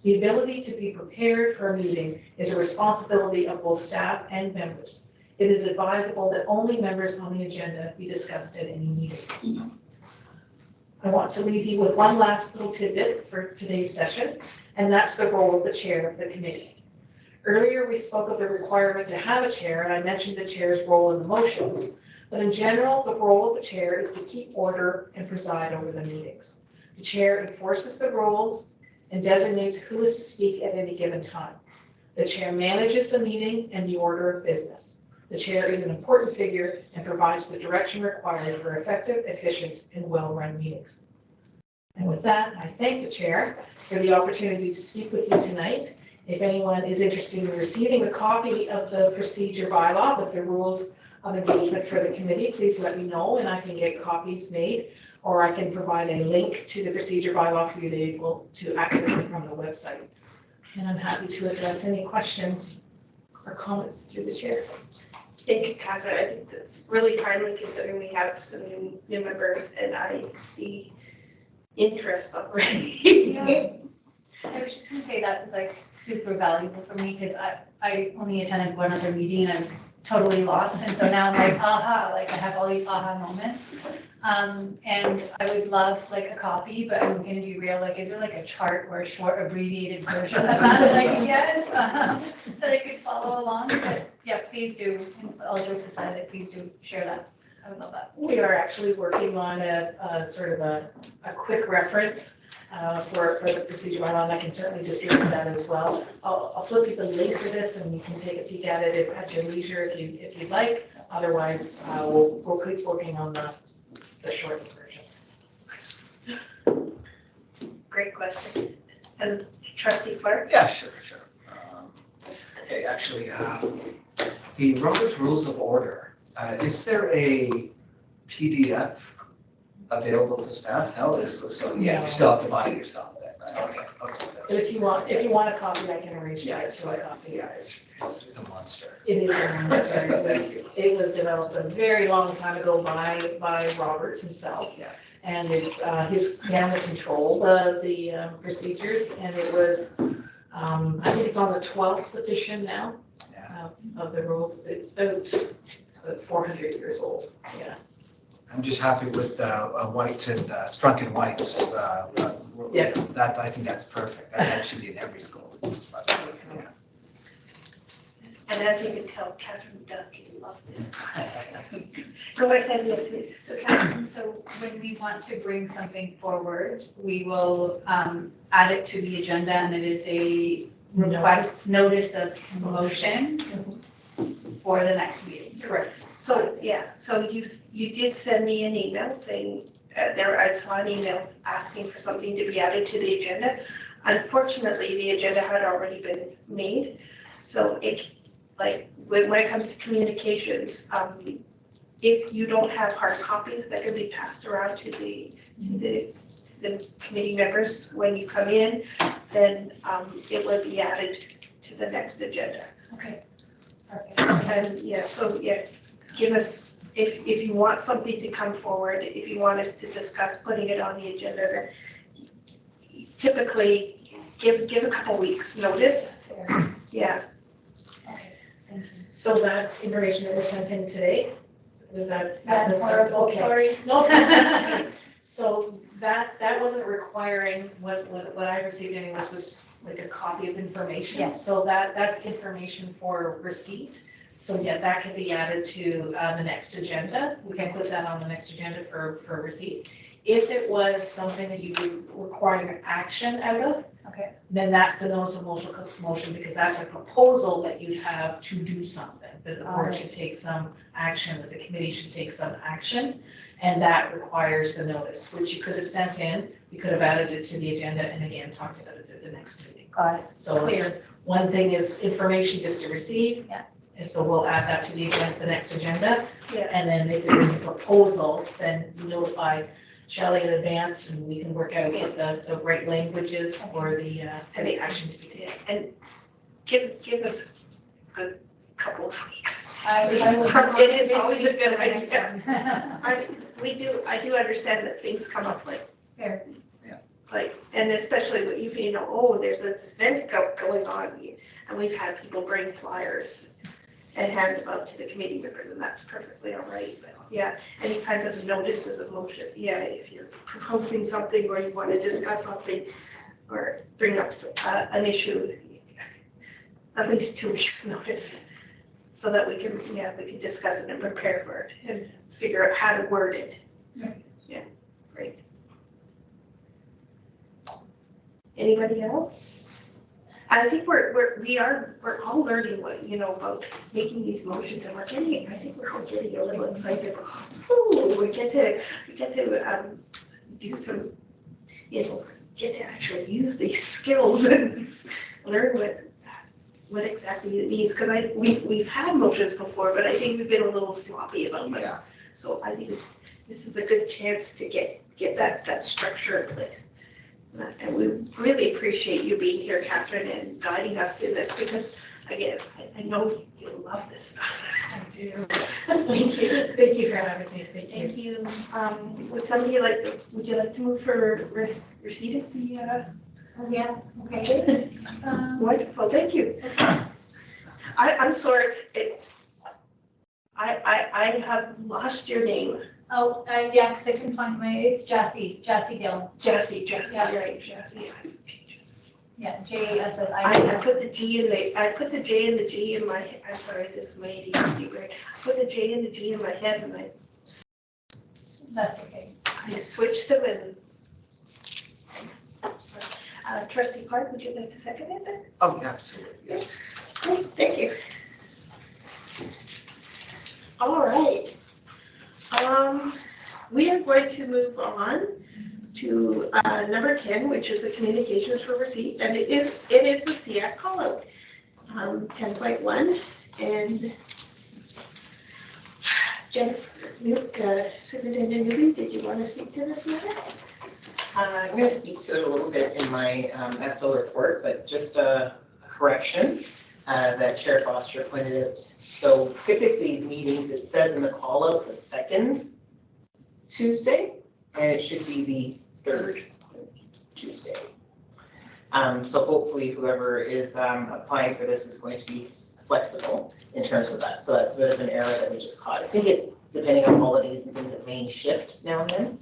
S16: The ability to be prepared for a meeting is a responsibility of both staff and members. It is advisable that only members on the agenda be discussed at any meeting. I want to leave you with one last little tidbit for today's session, and that's the role of the chair of the committee. Earlier, we spoke of the requirement to have a chair, and I mentioned the chair's role in the motions, but in general, the role of the chair is to keep order and preside over the meetings. The chair enforces the rules and designates who is to speak at any given time. The chair manages the meeting and the order of business. The chair is an important figure and provides the direction required for effective, efficient, and well-run meetings. And with that, I thank the chair for the opportunity to speak with you tonight. If anyone is interested in receiving a copy of the procedure bylaw with the rules of engagement for the committee, please let me know and I can get copies made, or I can provide a link to the procedure bylaw for you to be able to access it from the website. And I'm happy to address any questions or comments through the chair.
S1: Thank you, Catherine. I think that's really timely considering we have some new members and I see interest already.
S8: Yeah. I was just gonna say that was like super valuable for me because I only attended one other meeting and I was totally lost. And so now I'm like, aha, like I have all these aha moments. And I would love like a copy, but I'm gonna be real, like, is there like a chart or a short abbreviated version of that I can get? That I could follow along? But yeah, please do. And all jokes aside, like, please do share that. I would love that.
S16: We are actually working on a sort of a quick reference for the procedure bylaw, and I can certainly distribute that as well. I'll flip you the link for this and you can take a peek at it at your leisure if you'd like. Otherwise, we'll keep working on the short version.
S1: Great question. And Trustee Clark?
S9: Yeah, sure. Okay, actually, the Robert's Rules of Order, is there a PDF available to staff? No, so yeah, you still have to buy it yourself then, right? Okay.
S16: But if you want a copy, I can arrange to
S9: Yeah,
S16: get
S9: it's
S16: you a copy.
S9: Yeah, it's a monster.
S16: It is a monster. It was developed a very long time ago by Roberts himself.
S9: Yeah.
S16: And it's his family controlled the procedures, and it was, I think it's on the 12th edition now of the rules. It's about 400 years old. Yeah.
S9: I'm just happy with white and Strunk and White's.
S16: Yes.
S9: That, I think that's perfect. That should be in every school. But, yeah.
S1: And as you can tell, Catherine does love this. Go ahead, yes. So Catherine,
S8: So when we want to bring something forward, we will add it to the agenda, and it is a request notice of motion for the next meeting.
S16: Correct.
S1: So, yeah, so you did send me an email saying, I saw an email asking for something to be added to the agenda. Unfortunately, the agenda had already been made. So when it comes to communications, if you don't have hard copies that can be passed around to the committee members when you come in, then it would be added to the next agenda.
S8: Okay. Perfect.
S1: And give us, if you want something to come forward, if you want us to discuss putting it on the agenda, then typically give a couple weeks notice. Yeah.
S16: So that information that was sent in today, was that?
S8: That's horrible,
S16: Okay.
S8: sorry.
S16: No, that's okay. So that wasn't requiring, what I received anyways was just like a copy of information.
S8: Yes.
S16: So that's information for receipt. So yeah, that can be added to the next agenda. We can put that on the next agenda for receipt. If it was something that you were requiring action out of,
S8: okay,
S16: then that's the notice of motion because that's a proposal that you'd have to do something, that the board should take some action, that the committee should take some action, and that requires the notice, which you could have sent in, you could have added it to the agenda, and again, talked about it at the next meeting.
S8: Got it.
S16: So
S8: Clear.
S16: One thing is information just to receive.
S8: Yeah.
S16: And so we'll add that to the agenda, the next agenda.
S1: Yeah.
S16: And then if there is a proposal, then you notify Shelley in advance and we can work out what the right language is for the action to be taken.
S1: And give us a good couple of weeks.
S8: It
S1: is always a good idea. I do understand that things come up like.
S8: Fair.
S1: And especially when you know, there's this event going on, and we've had people bring flyers and hand them out to the committee members, and that's perfectly all right. But yeah, any kinds of notices of motion, if you're proposing something or you want to discuss something or bring up an issue, at least 2 weeks notice, so that we can discuss it and prepare for it and figure out how to word it. Yeah, great. Anybody else? I think we're all learning about making these motions, and I think we're all getting a little excited. Ooh, we get to do some, get to actually use these skills and learn what exactly it means. Because we've had motions before, but I think we've been a little sloppy about them.
S9: Yeah.
S1: So I think this is a good chance to get that structure in place. And we really appreciate you being here, Catherine, and guiding us in this because, again, I know you love this stuff.
S16: I do. Thank you. Thank you for having me.
S1: Thank you. Would would you like to move for receipt of the,
S8: Yeah, okay.
S1: wonderful, thank you. I'm sorry, I have lost your name.
S8: Oh, yeah, because I couldn't find it's Jassy Gill.
S1: Jassy,
S8: Yeah.
S1: right, Jassy.
S8: Yeah, J-S-S-I.
S1: I put the J and the G in my, I'm sorry, this is my ADHD brain. I put the J and the G in my head and
S8: That's okay.
S1: I switched them and. Trustee Clark, would you like to second it then?
S9: Oh, yeah, absolutely, yes.
S1: Great, thank you. All right. We are going to move on to number 10, which is the communications for receipt, and it is the SEAC callout, 10.1. And Jennifer, Superintendent Newby, did you want to speak to this matter?
S11: I'm going to speak to it a little bit in my SO report, but just a correction that Chair Foster pointed out. So typically meetings, it says in the call out the second Tuesday, and it should be the third Tuesday. So hopefully whoever is applying for this is going to be flexible in terms of that. So that's a bit of an error that we just caught. I think it, depending on holidays and things, it may shift now and then.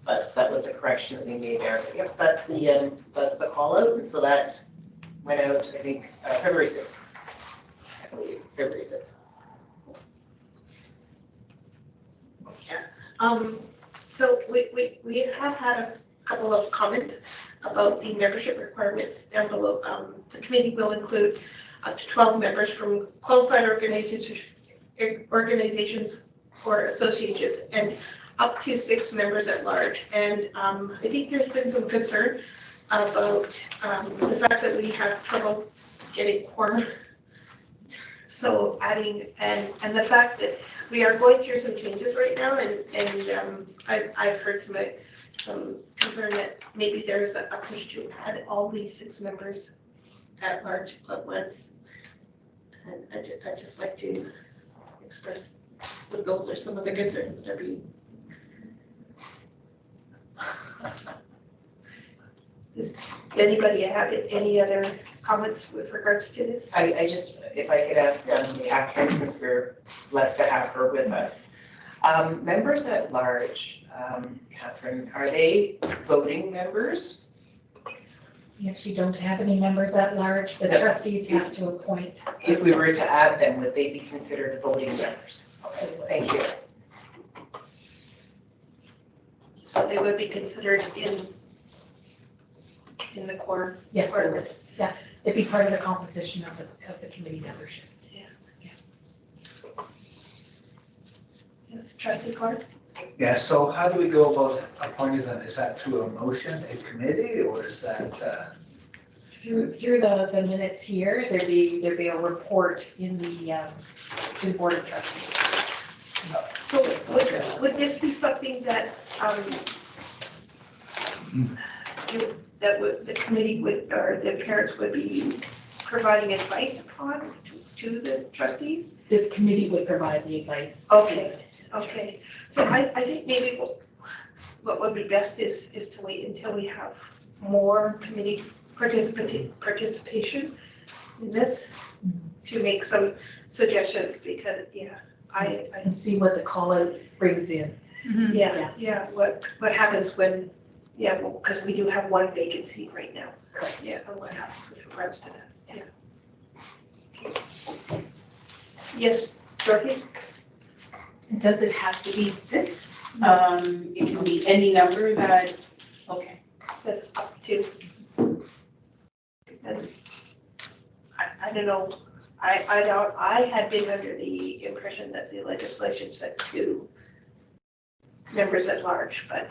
S11: But that was a correction that we made there. But yep, that's the call out, and so that went out, I think, February 6th. I believe, February 6th.
S1: So we have had a couple of comments about the membership requirements down below. The committee will include up to 12 members from qualified organizations or associations and up to 6 members at large. And I think there's been some concern about the fact that we have trouble getting quorum. So adding, and the fact that we are going through some changes right now, and I've heard some concern that maybe there's a push to add all these 6 members at large at once. And I'd just like to express that those are some of the concerns that are being. Does anybody have any other comments with regards to this?
S11: I just, if I could ask Catherine, since we're blessed to have her with us. Members at large, Catherine, are they voting members?
S16: We actually don't have any members at large. The trustees have to appoint.
S11: If we were to add them, would they be considered voting members? Okay, thank you.
S1: So they would be considered in the quorum?
S16: Yes, they would. Yeah, it'd be part of the composition of the committee membership.
S1: Yeah. Yes, Trustee Clark?
S9: Yeah, so how do we go about appointing them? Is that through a motion, a committee, or is that?
S16: Through the minutes here, there'd be a report in the board of trustees.
S1: So would this be something that the committee would, or the parents would be providing advice upon to the trustees?
S16: This committee would provide the advice.
S1: Okay. So I think maybe what would be best is to wait until we have more committee participation in this to make some suggestions, because I
S16: can see what the call out brings in.
S1: Yeah, what happens when, because we do have one vacancy right now.
S16: Correct.
S1: Yeah, and what happens with regards to that, Okay. Yes, Dorothy?
S17: Does it have to be 6? It can be any number that, okay.
S1: Says up to. And I don't know, I had been under the impression that the legislation said 2 members at large, but.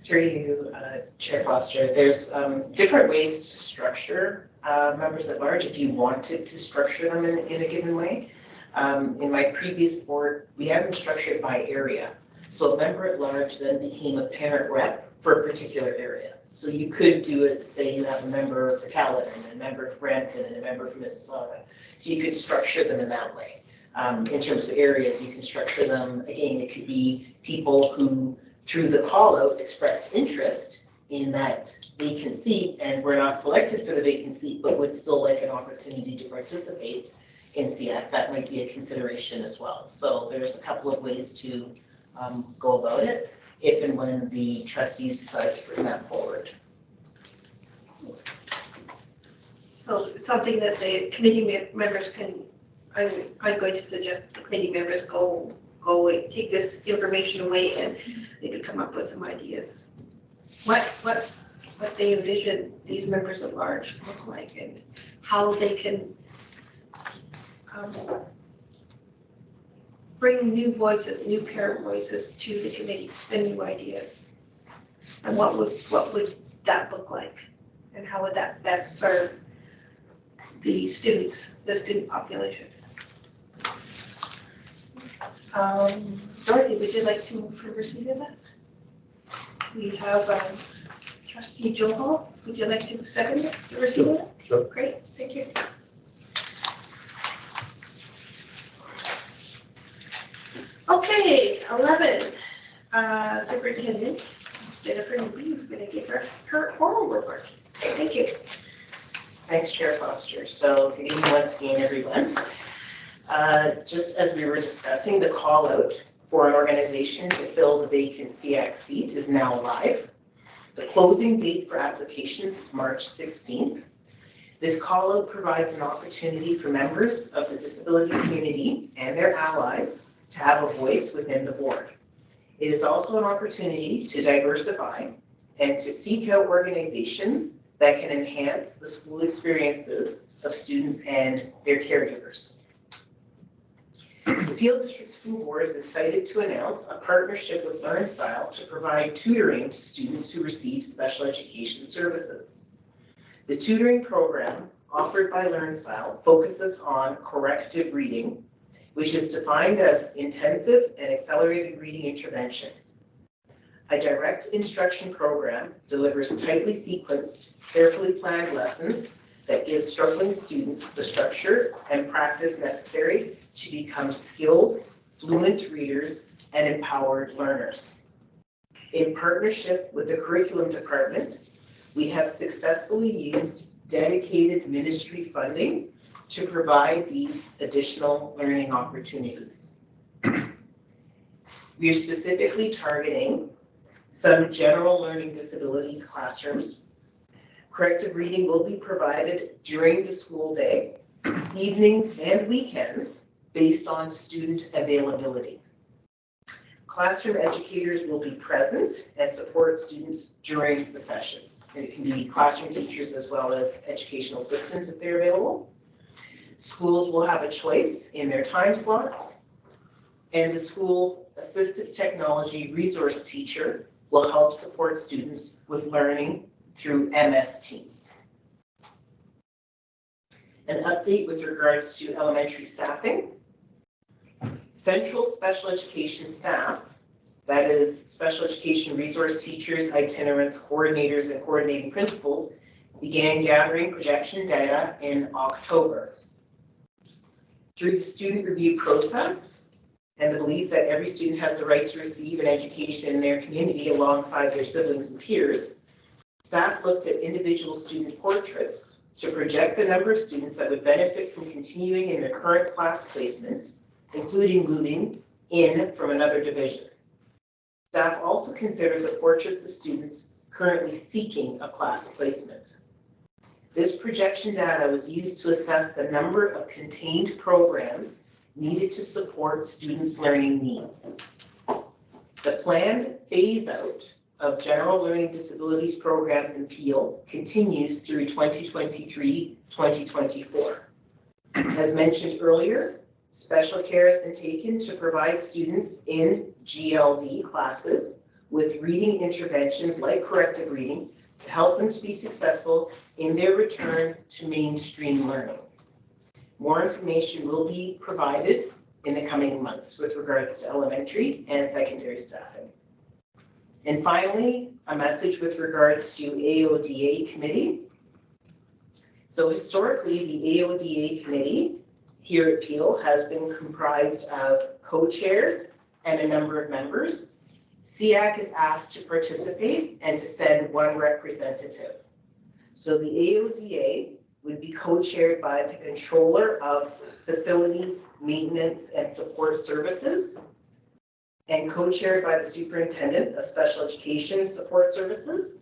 S11: Through you, Chair Foster, there's different ways to structure members at large if you wanted to structure them in a given way. In my previous board, we had them structured by area. So a member at large then became a parent rep for a particular area. So you could do it, say you have a member for Caledon, and a member for Brampton, and a member for Mississauga. So you could structure them in that way. In terms of areas, you can structure them, again, it could be people who, through the call out, expressed interest in that vacant seat and were not selected for the vacant seat, but would still like an opportunity to participate in CF. That might be a consideration as well. So there's a couple of ways to go about it if and when the trustees decide to bring that forward.
S1: So it's something that the committee members can, I'm going to suggest that the committee members go away, take this information away and maybe come up with some ideas. What they envision these members at large look like and how they can bring new voices, new parent voices to the committee and new ideas. And what would that look like? And how would that best serve the students, the student population? Dorothy, would you like to move for receipt of that? We have Trustee Joe Hall. Would you like to second it, the receipt of that?
S13: Sure.
S1: Great, thank you. Okay, 11, Superintendent Jennifer Newby is going to give us her oral report. Thank you.
S11: Thanks, Chair Foster. So good evening once again, everyone. Just as we were discussing, the call out for an organization to fill the vacant CX seat is now live. The closing date for applications is March 16th. This call out provides an opportunity for members of the disability community and their allies to have a voice within the board. It is also an opportunity to diversify and to seek out organizations that can enhance the school experiences of students and their caregivers. The Peel District School Board is excited to announce a partnership with LearnStyle to provide tutoring to students who receive special education services. The tutoring program offered by LearnStyle focuses on corrective reading, which is defined as intensive and accelerated reading intervention. A direct instruction program delivers tightly sequenced, carefully planned lessons that give struggling students the structure and practice necessary to become skilled, fluent readers and empowered learners. In partnership with the curriculum department, we have successfully used dedicated ministry funding to provide these additional learning opportunities. We are specifically targeting some general learning disabilities classrooms. Corrective reading will be provided during the school day, evenings and weekends based on student availability. Classroom educators will be present and support students during the sessions. And it can be classroom teachers as well as educational assistants if they're available. Schools will have a choice in their time slots, and the school's assistive technology resource teacher will help support students with learning through MS Teams. An update with regards to elementary staffing. Central special education staff, that is special education resource teachers, itinerants, coordinators, and coordinating principals, began gathering projection data in October. Through the student review process and the belief that every student has the right to receive an education in their community alongside their siblings and peers, staff looked at individual student portraits to project the number of students that would benefit from continuing in their current class placement, including moving in from another division. Staff also considered the portraits of students currently seeking a class placement. This projection data was used to assess the number of contained programs needed to support students' learning needs. The planned phase out of general learning disabilities programs in Peel continues through 2023-2024. As mentioned earlier, special care has been taken to provide students in GLD classes with reading interventions like corrective reading to help them to be successful in their return to mainstream learning. More information will be provided in the coming months with regards to elementary and secondary staffing. And finally, a message with regards to AODA committee. So historically, the AODA committee here at Peel has been comprised of co-chairs and a number of members. SEAC is asked to participate and to send one representative. So the AODA would be co-chaired by the controller of facilities, maintenance, and support services, and co-chaired by the superintendent of special education support services.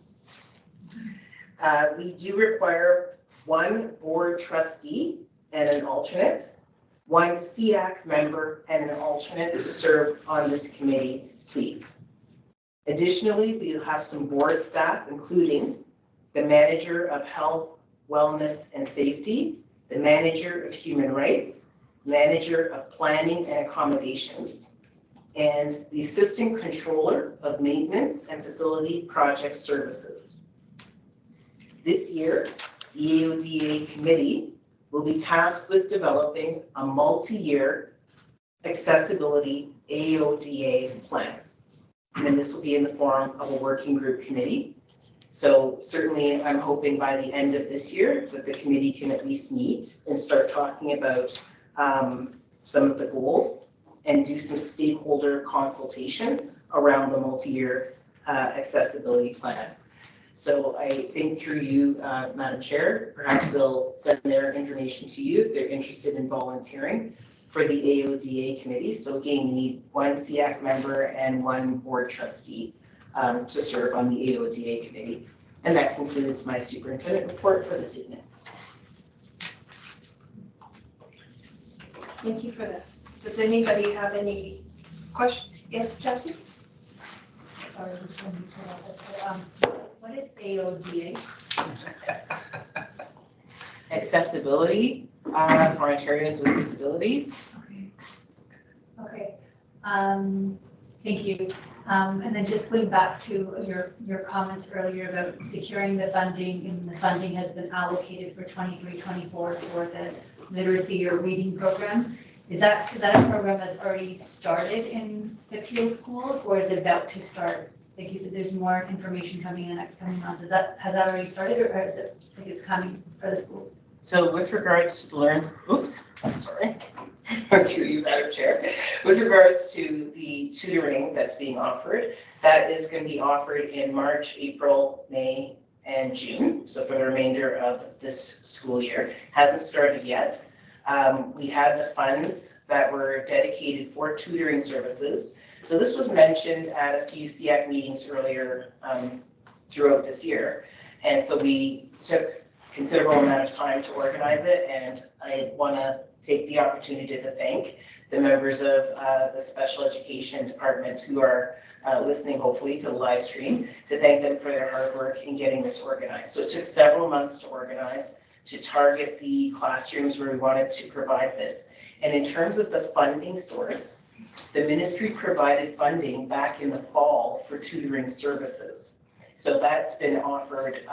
S11: We do require one board trustee and an alternate, one SEAC member and an alternate to serve on this committee, please. Additionally, we have some board staff, including the manager of health, wellness, and safety, the manager of human rights, manager of planning and accommodations, and the assistant controller of maintenance and facility project services. This year, the AODA committee will be tasked with developing a multi-year accessibility AODA plan. And this will be in the form of a working group committee. So certainly I'm hoping by the end of this year that the committee can at least meet and start talking about some of the goals and do some stakeholder consultation around the multi-year accessibility plan. So I think through you, Madam Chair, perhaps they'll send their information to you if they're interested in volunteering for the AODA committee. So again, you need one SEAC member and one board trustee to serve on the AODA committee. And that concludes my superintendent report for this evening.
S1: Thank you for that. Does anybody have any questions? Yes, Jessie?
S8: Sorry, I'm just going to turn off. What is AODA?
S11: Accessibility for Ontarians with disabilities.
S8: Okay. Thank you. And then just going back to your comments earlier about securing the funding, and the funding has been allocated for 23-24 for the literacy or reading program. Is that a program that's already started in the Peelschools, or is it about to start? Like you said, there's more information coming in the next coming months. Has that already started, or is it think it's coming for the schools?
S11: So with regards to through you, Madam Chair. With regards to the tutoring that's being offered, that is going to be offered in March, April, May, and June. So for the remainder of this school year. Hasn't started yet. We had the funds that were dedicated for tutoring services. So this was mentioned at a few SEAC meetings earlier throughout this year. And so we took considerable amount of time to organize it, and I want to take the opportunity to thank the members of the special education department who are listening hopefully to the live stream, to thank them for their hard work in getting this organized. So it took several months to organize, to target the classrooms where we wanted to provide this. And in terms of the funding source, the ministry provided funding back in the fall for tutoring services. So that's been offered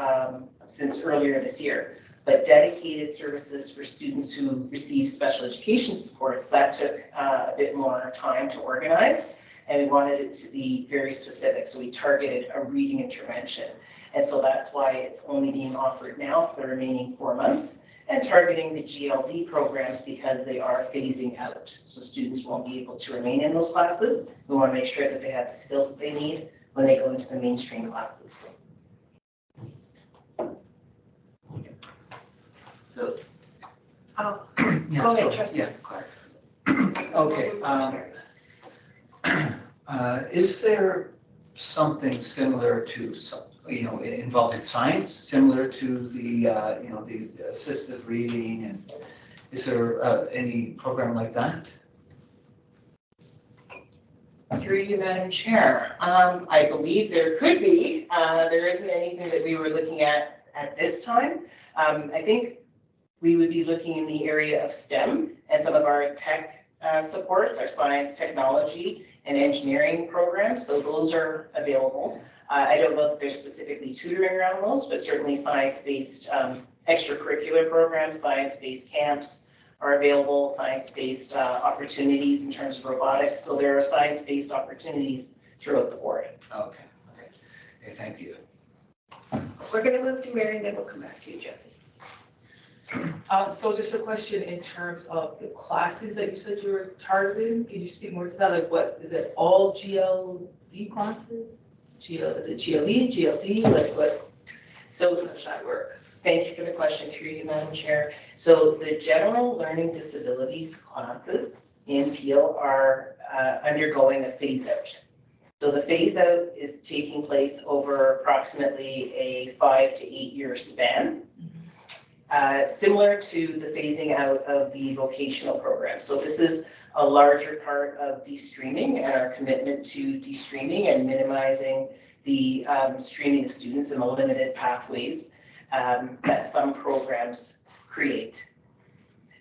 S11: since earlier this year. But dedicated services for students who receive special education supports, that took a bit more time to organize, and we wanted it to be very specific. So we targeted a reading intervention. And so that's why it's only being offered now for the remaining 4 months, and targeting the GLD programs because they are phasing out. So students won't be able to remain in those classes. We want to make sure that they have the skills that they need when they go into the mainstream classes. So,
S9: Yeah,
S11: go
S9: so,
S11: ahead, Trustee
S9: yeah.
S11: Clark.
S9: Okay. Is there something similar to, involving science, similar to the, the assistive reading, and is there any program like that?
S11: Through you, Madam Chair. I believe there could be. There isn't anything that we were looking at this time. I think we would be looking in the area of STEM and some of our tech supports, our science, technology, and engineering programs. So those are available. I don't know if there's specifically tutoring around those, but certainly science-based extracurricular programs, science-based camps, are available science-based opportunities in terms of robotics. So there are science-based opportunities throughout the board.
S9: Okay, okay, thank you.
S1: We're going to move to Mary, and then we'll come back to you, Jesse.
S10: So just a question in terms of the classes that you said you were targeting. Can you speak more to that? Like what, is it all GLD classes? Is it GLE, GLD, like what?
S11: So how does that work? Thank you for the question, through you, Madam Chair. So the general learning disabilities classes in Peel are undergoing a phase out. So the phase out is taking place over approximately a 5 to 8 year span. Similar to the phasing out of the vocational program. So this is a larger part of de-streaming and our commitment to de-streaming and minimizing the streaming of students and the limited pathways that some programs create.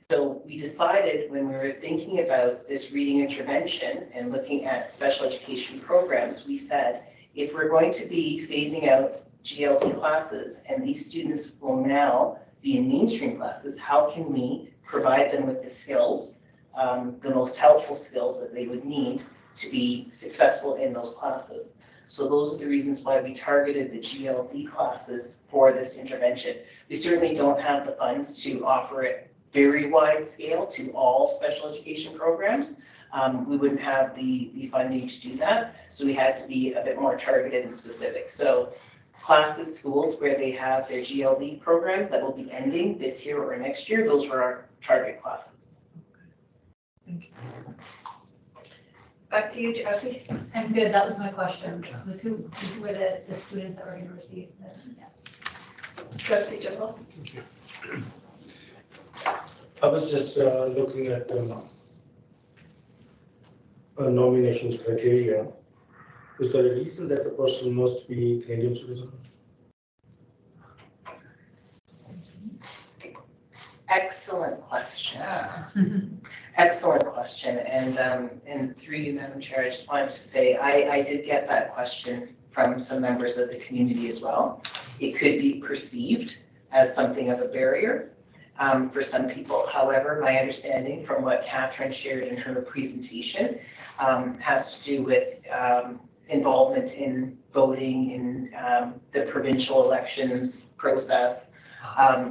S11: So we decided when we were thinking about this reading intervention and looking at special education programs, we said, if we're going to be phasing out GLD classes and these students will now be in mainstream classes, how can we provide them with the skills, the most helpful skills that they would need to be successful in those classes? So those are the reasons why we targeted the GLD classes for this intervention. We certainly don't have the funds to offer it very wide scale to all special education programs. We wouldn't have the funding to do that. So we had to be a bit more targeted and specific. So classes, schools where they have their GLD programs that will be ending this year or next year, those were our target classes.
S10: Thank you.
S1: Back to you, Jesse.
S8: I'm good, that was my question, was who were the students that were going to receive the,
S1: Trustee General.
S13: I was just looking at nominations criteria. Is there a reason that the person must be Canadian citizen?
S11: Excellent question. Excellent question. And through you, Madam Chair, I just wanted to say I did get that question from some members of the community as well. It could be perceived as something of a barrier for some people. However, my understanding from what Catherine shared in her presentation has to do with involvement in voting in the provincial elections process,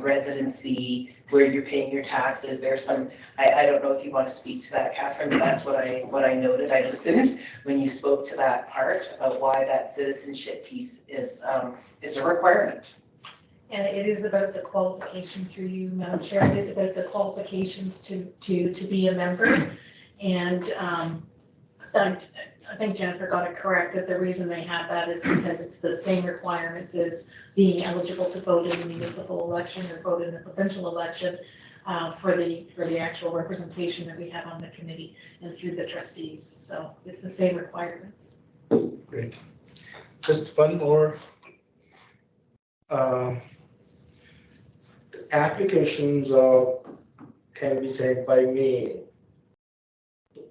S11: residency, where you're paying your taxes. There's some, I don't know if you want to speak to that, Catherine, but that's what I noted. I listened when you spoke to that part about why that citizenship piece is a requirement.
S16: And it is about the qualification, through you, Madam Chair, it is about the qualifications to be a member. And I think Jennifer got it correct, that the reason they have that is because it's the same requirements as being eligible to vote in a municipal election or vote in a provincial election for the actual representation that we have on the committee and through the trustees. So it's the same requirements.
S13: Great. Just one more. Applications can be sent by mail.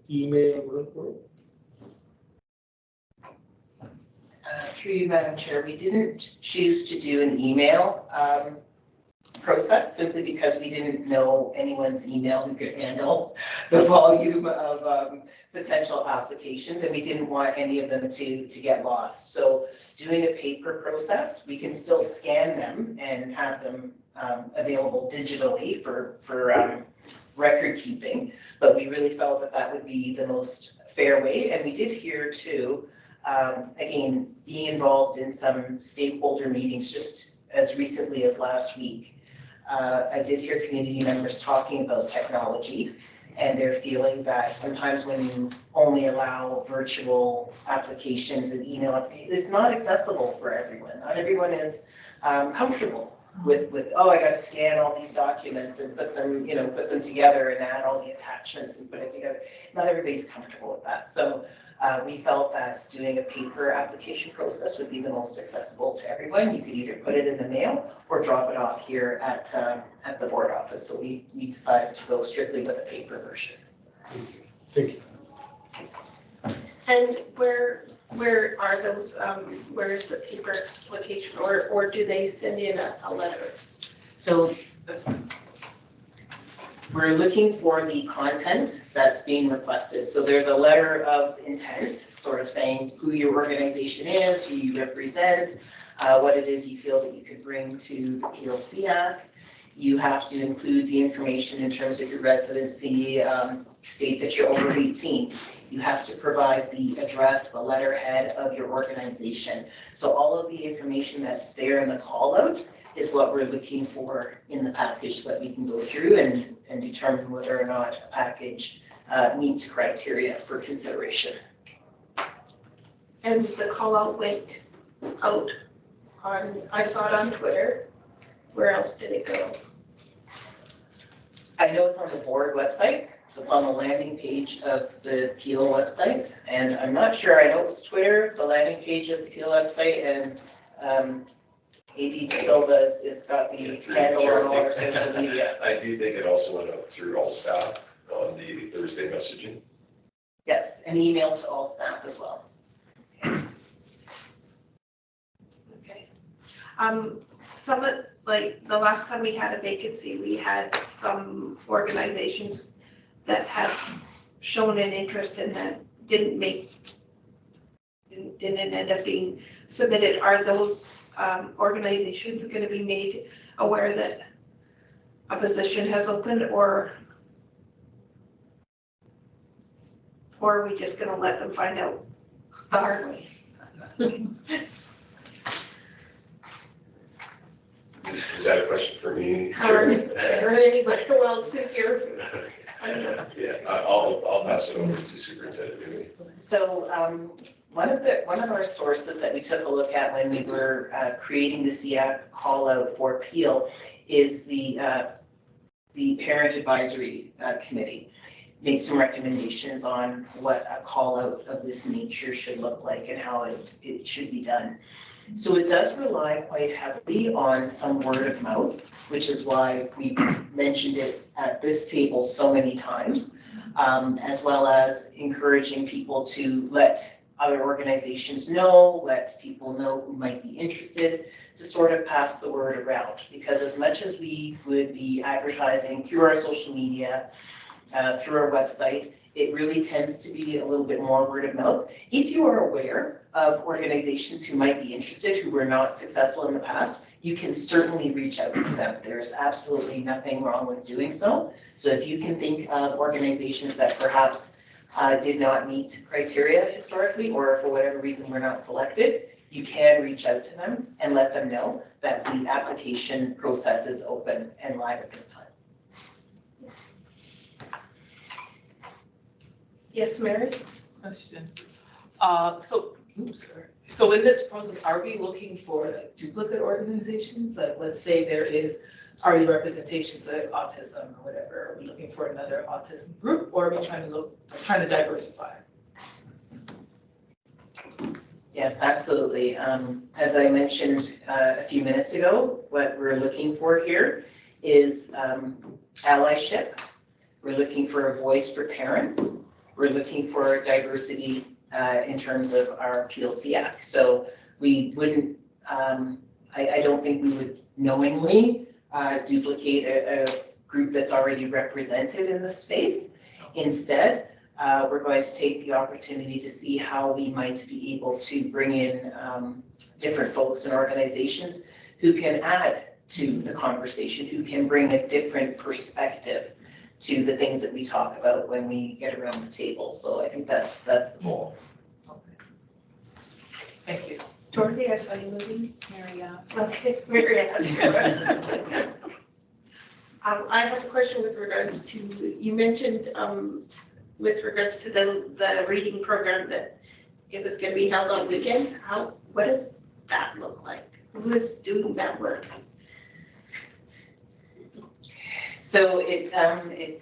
S13: Email wouldn't work.
S11: Through you, Madam Chair, we didn't choose to do an email process simply because we didn't know anyone's email who could handle the volume of potential applications, and we didn't want any of them to get lost. So doing a paper process, we can still scan them and have them available digitally for record keeping, but we really felt that that would be the most fair way. And we did hear too, again, being involved in some stakeholder meetings just as recently as last week, I did hear community members talking about technology and they're feeling that sometimes when you only allow virtual applications and email, it's not accessible for everyone. Not everyone is comfortable with oh, I got to scan all these documents and put them together and add all the attachments and put it together. Not everybody's comfortable with that. So we felt that doing a paper application process would be the most accessible to everyone. You could either put it in the mail or drop it off here at the board office. So we decided to go strictly with a paper version.
S13: Thank you.
S1: And where are those, where is the paper application, or do they send in a letter?
S11: So we're looking for the content that's being requested. So there's a letter of intent, sort of saying who your organization is, who you represent, what it is you feel that you could bring to the Peelschools. You have to include the information in terms of your residency, state that you're over 18. You have to provide the address, the letterhead of your organization. So all of the information that's there in the call out is what we're looking for in the package so that we can go through and determine whether or not a package meets criteria for consideration.
S1: And the call out went out on, I saw it on Twitter. Where else did it go?
S11: I know it's on the board website, so it's on the landing page of the Peel website. And I'm not sure, I know it's Twitter, the landing page of the Peel website, and AD Silva has got the handle on all our social media.
S14: I do think it also went out through all staff on the Thursday messaging.
S11: Yes, an email to all staff as well.
S1: Okay. Some of, like, the last time we had a vacancy, we had some organizations that had shown an interest in that didn't end up being submitted. Are those organizations going to be made aware that a position has opened, or are we just going to let them find out the hard way?
S14: Is that a question for me?
S1: Or anybody, well, since you're,
S14: Yeah, I'll pass it over to Superintendent.
S11: So one of our sources that we took a look at when we were creating the SEAC call out for Peel is the Parent Advisory Committee. Made some recommendations on what a call out of this nature should look like and how it should be done. So it does rely quite heavily on some word of mouth, which is why we mentioned it at this table so many times, as well as encouraging people to let other organizations know, let people know who might be interested, to sort of pass the word around. Because as much as we would be advertising through our social media, through our website, it really tends to be a little bit more word of mouth. If you are aware of organizations who might be interested, who were not successful in the past, you can certainly reach out to them. There's absolutely nothing wrong with doing so. So if you can think of organizations that perhaps did not meet criteria historically, or for whatever reason were not selected, you can reach out to them and let them know that the application process is open and live at this time.
S1: Yes, Mary?
S10: Question. So in this process, are we looking for like duplicate organizations? Like, let's say there is already representations like autism or whatever. Are we looking for another autism group, or are we trying to diversify?
S11: Yes, absolutely. As I mentioned a few minutes ago, what we're looking for here is allyship. We're looking for a voice for parents. We're looking for diversity in terms of our Peelschools. So we wouldn't, I don't think we would knowingly duplicate a group that's already represented in the space. Instead, we're going to take the opportunity to see how we might be able to bring in different folks and organizations who can add to the conversation, who can bring a different perspective to the things that we talk about when we get around the table. So I think that's the goal.
S10: Thank you.
S1: Dorothy, I saw you moving.
S12: Maria.
S1: Okay, Mary Ann. I have a question with regards to, you mentioned with regards to the reading program that it was going to be held on weekends. What does that look like? Who is doing that work?
S11: So it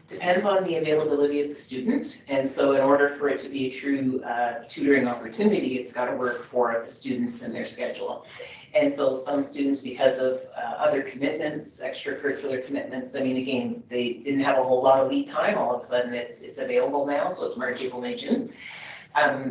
S11: depends on the availability of the student. And so in order for it to be a true tutoring opportunity, it's got to work for the students and their schedule. And so some students, because of other commitments, extracurricular commitments, I mean, again, they didn't have a whole lot of lead time. All of a sudden it's available now. So it's March, April, May, June.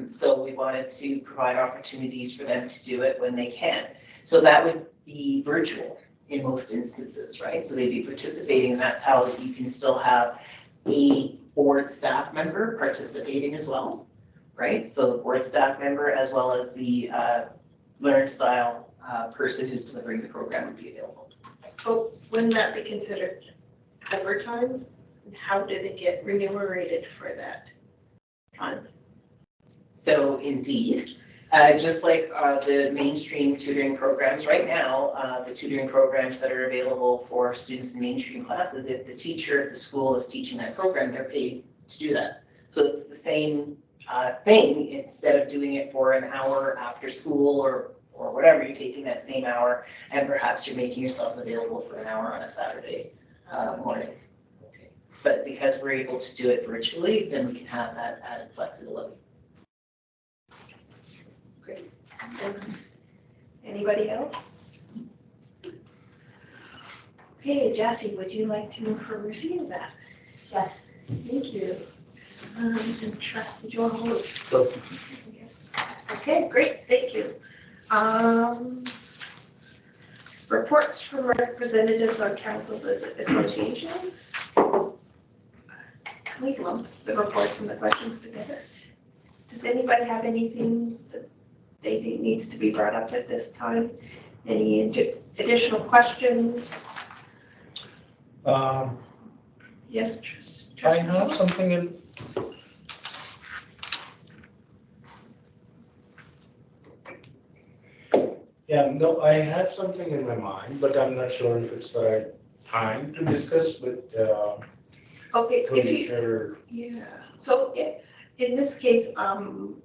S11: So we wanted to provide opportunities for them to do it when they can. So that would be virtual in most instances, right? So they'd be participating, and that's how you can still have a board staff member participating as well, right? So the board staff member as well as the learning style person who's delivering the program would be available.
S1: But wouldn't that be considered overtime? And how do they get remunerated for that time?
S11: So indeed, just like the mainstream tutoring programs right now, the tutoring programs that are available for students in mainstream classes, if the teacher at the school is teaching that program, they're paid to do that. So it's the same thing. Instead of doing it for an hour after school or whatever, you're taking that same hour and perhaps you're making yourself available for an hour on a Saturday morning. Okay. But because we're able to do it virtually, then we can have that added flexibility.
S1: Great, thanks. Anybody else? Okay, Jessie, would you like to move for receipt of that?
S12: Yes.
S1: Thank you. And trust your hold. Okay, great, thank you. Reports from representatives on councils and associations. Can we lump the reports and the questions together? Does anybody have anything that they think needs to be brought up at this time? Any additional questions? Yes,
S13: I have something in. Yeah, no, I have something in my mind, but I'm not sure if it's the right time to discuss with.
S1: Okay, if you,
S13: sure.
S1: yeah, so in this case, I'm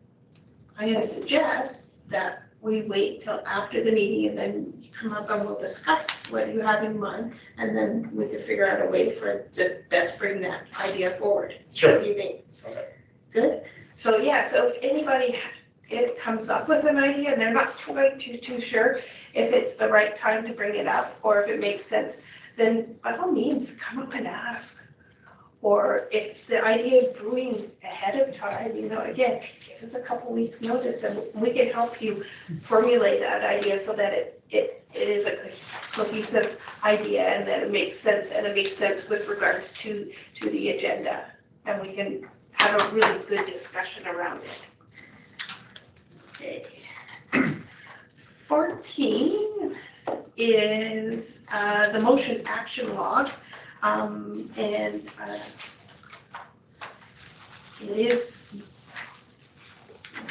S1: gonna suggest that we wait till after the meeting and then you come up and we'll discuss what you have in mind, and then we can figure out a way for to best bring that idea forward.
S13: Sure.
S1: What do you think?
S13: Okay.
S1: Good. So yeah, so if anybody comes up with an idea and they're not quite too sure if it's the right time to bring it up or if it makes sense, then by all means come up and ask. Or if the idea is brewing ahead of time, you know, again, give us a couple weeks notice and we can help you formulate that idea so that it is a cohesive idea and that it makes sense, and it makes sense with regards to the agenda. And we can have a really good discussion around it. Okay. 14 is the motion action log. And it is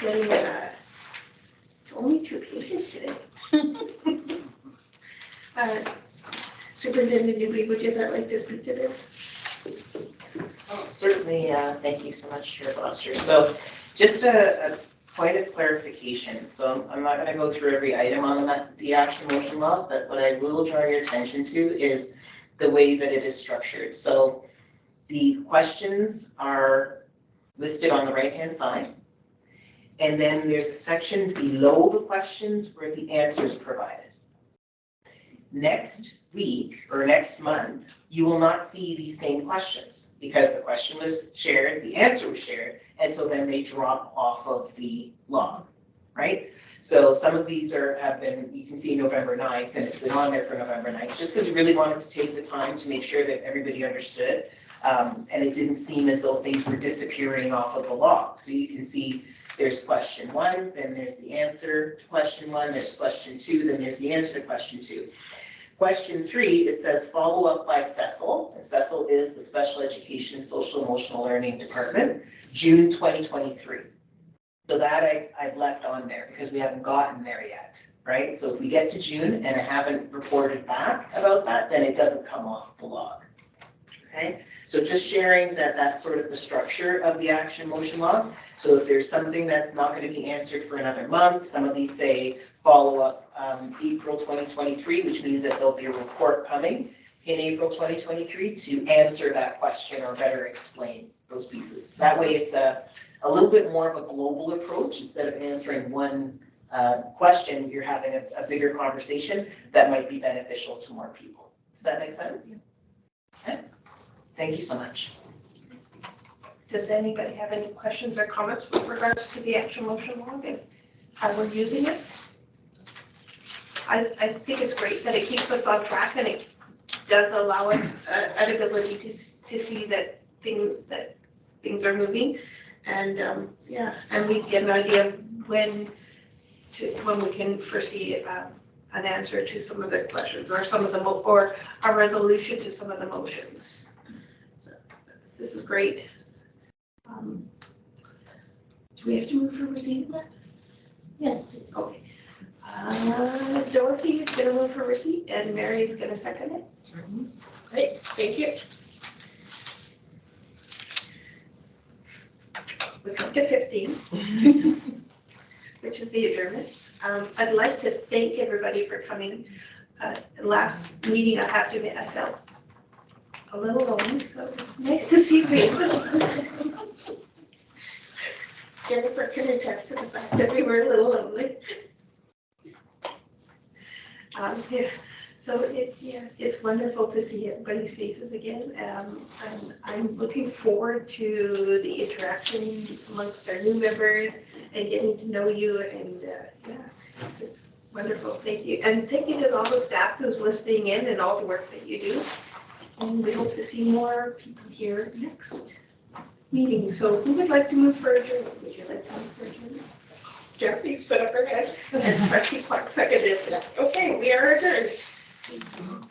S1: getting, it's only 2 pages today. Superintendent Newby, would you like to speak to this?
S11: Oh, certainly, thank you so much, Chair Foster. So just a point of clarification. So I'm not going to go through every item on the action motion log, but what I will draw your attention to is the way that it is structured. So the questions are listed on the right-hand side. And then there's a section below the questions where the answers provided. Next week or next month, you will not see these same questions because the question was shared, the answer was shared, and so then they drop off of the log, right? So some of these have been, you can see November 9th, and it's been on there for November 9th, just because we really wanted to take the time to make sure that everybody understood. And it didn't seem as though things were disappearing off of the log. So you can see there's question 1, then there's the answer to question 1, there's question 2, then there's the answer to question 2. Question 3, it says follow up by Cecil, and Cecil is the Special Education Social Emotional Learning Department, June 2023. So that I've left on there because we haven't gotten there yet, right? So if we get to June and I haven't reported back about that, then it doesn't come off the log, okay? So just sharing that that's sort of the structure of the action motion log. So if there's something that's not going to be answered for another month, some of these say follow up April 2023, which means that there'll be a report coming in April 2023 to answer that question or better explain those pieces. That way it's a little bit more of a global approach. Instead of answering one question, you're having a bigger conversation that might be beneficial to more people. Does that make sense? Okay. Thank you so much.
S1: Does anybody have any questions or comments with regards to the action motion log and how we're using it? I think it's great that it keeps us on track and it does allow us an ability to see that things are moving. And yeah, and we get an idea of when we can foresee an answer to some of the questions or some of the or a resolution to some of the motions. So this is great. Do we have to move for receipt of that?
S12: Yes, please.
S1: Okay. Dorothy is going to move for receipt and Mary is going to second it. Great, thank you. We come to 15, which is the adjournments. I'd like to thank everybody for coming. Last meeting, I have to admit, I felt a little lonely, so it's nice to see faces. Jennifer can attest to the fact that we were a little lonely. Yeah. So it's wonderful to see everybody's faces again. And I'm looking forward to the interaction amongst our new members and getting to know you. And yeah, it's wonderful. Thank you. And thank you to all the staff who's listening in and all the work that you do. And we hope to see more people here next meeting. So who would like to move for adjournment? Would you like to move for adjournment? Jessie, put up her hand. And Trustee Clark seconded that. Okay, we are adjourned.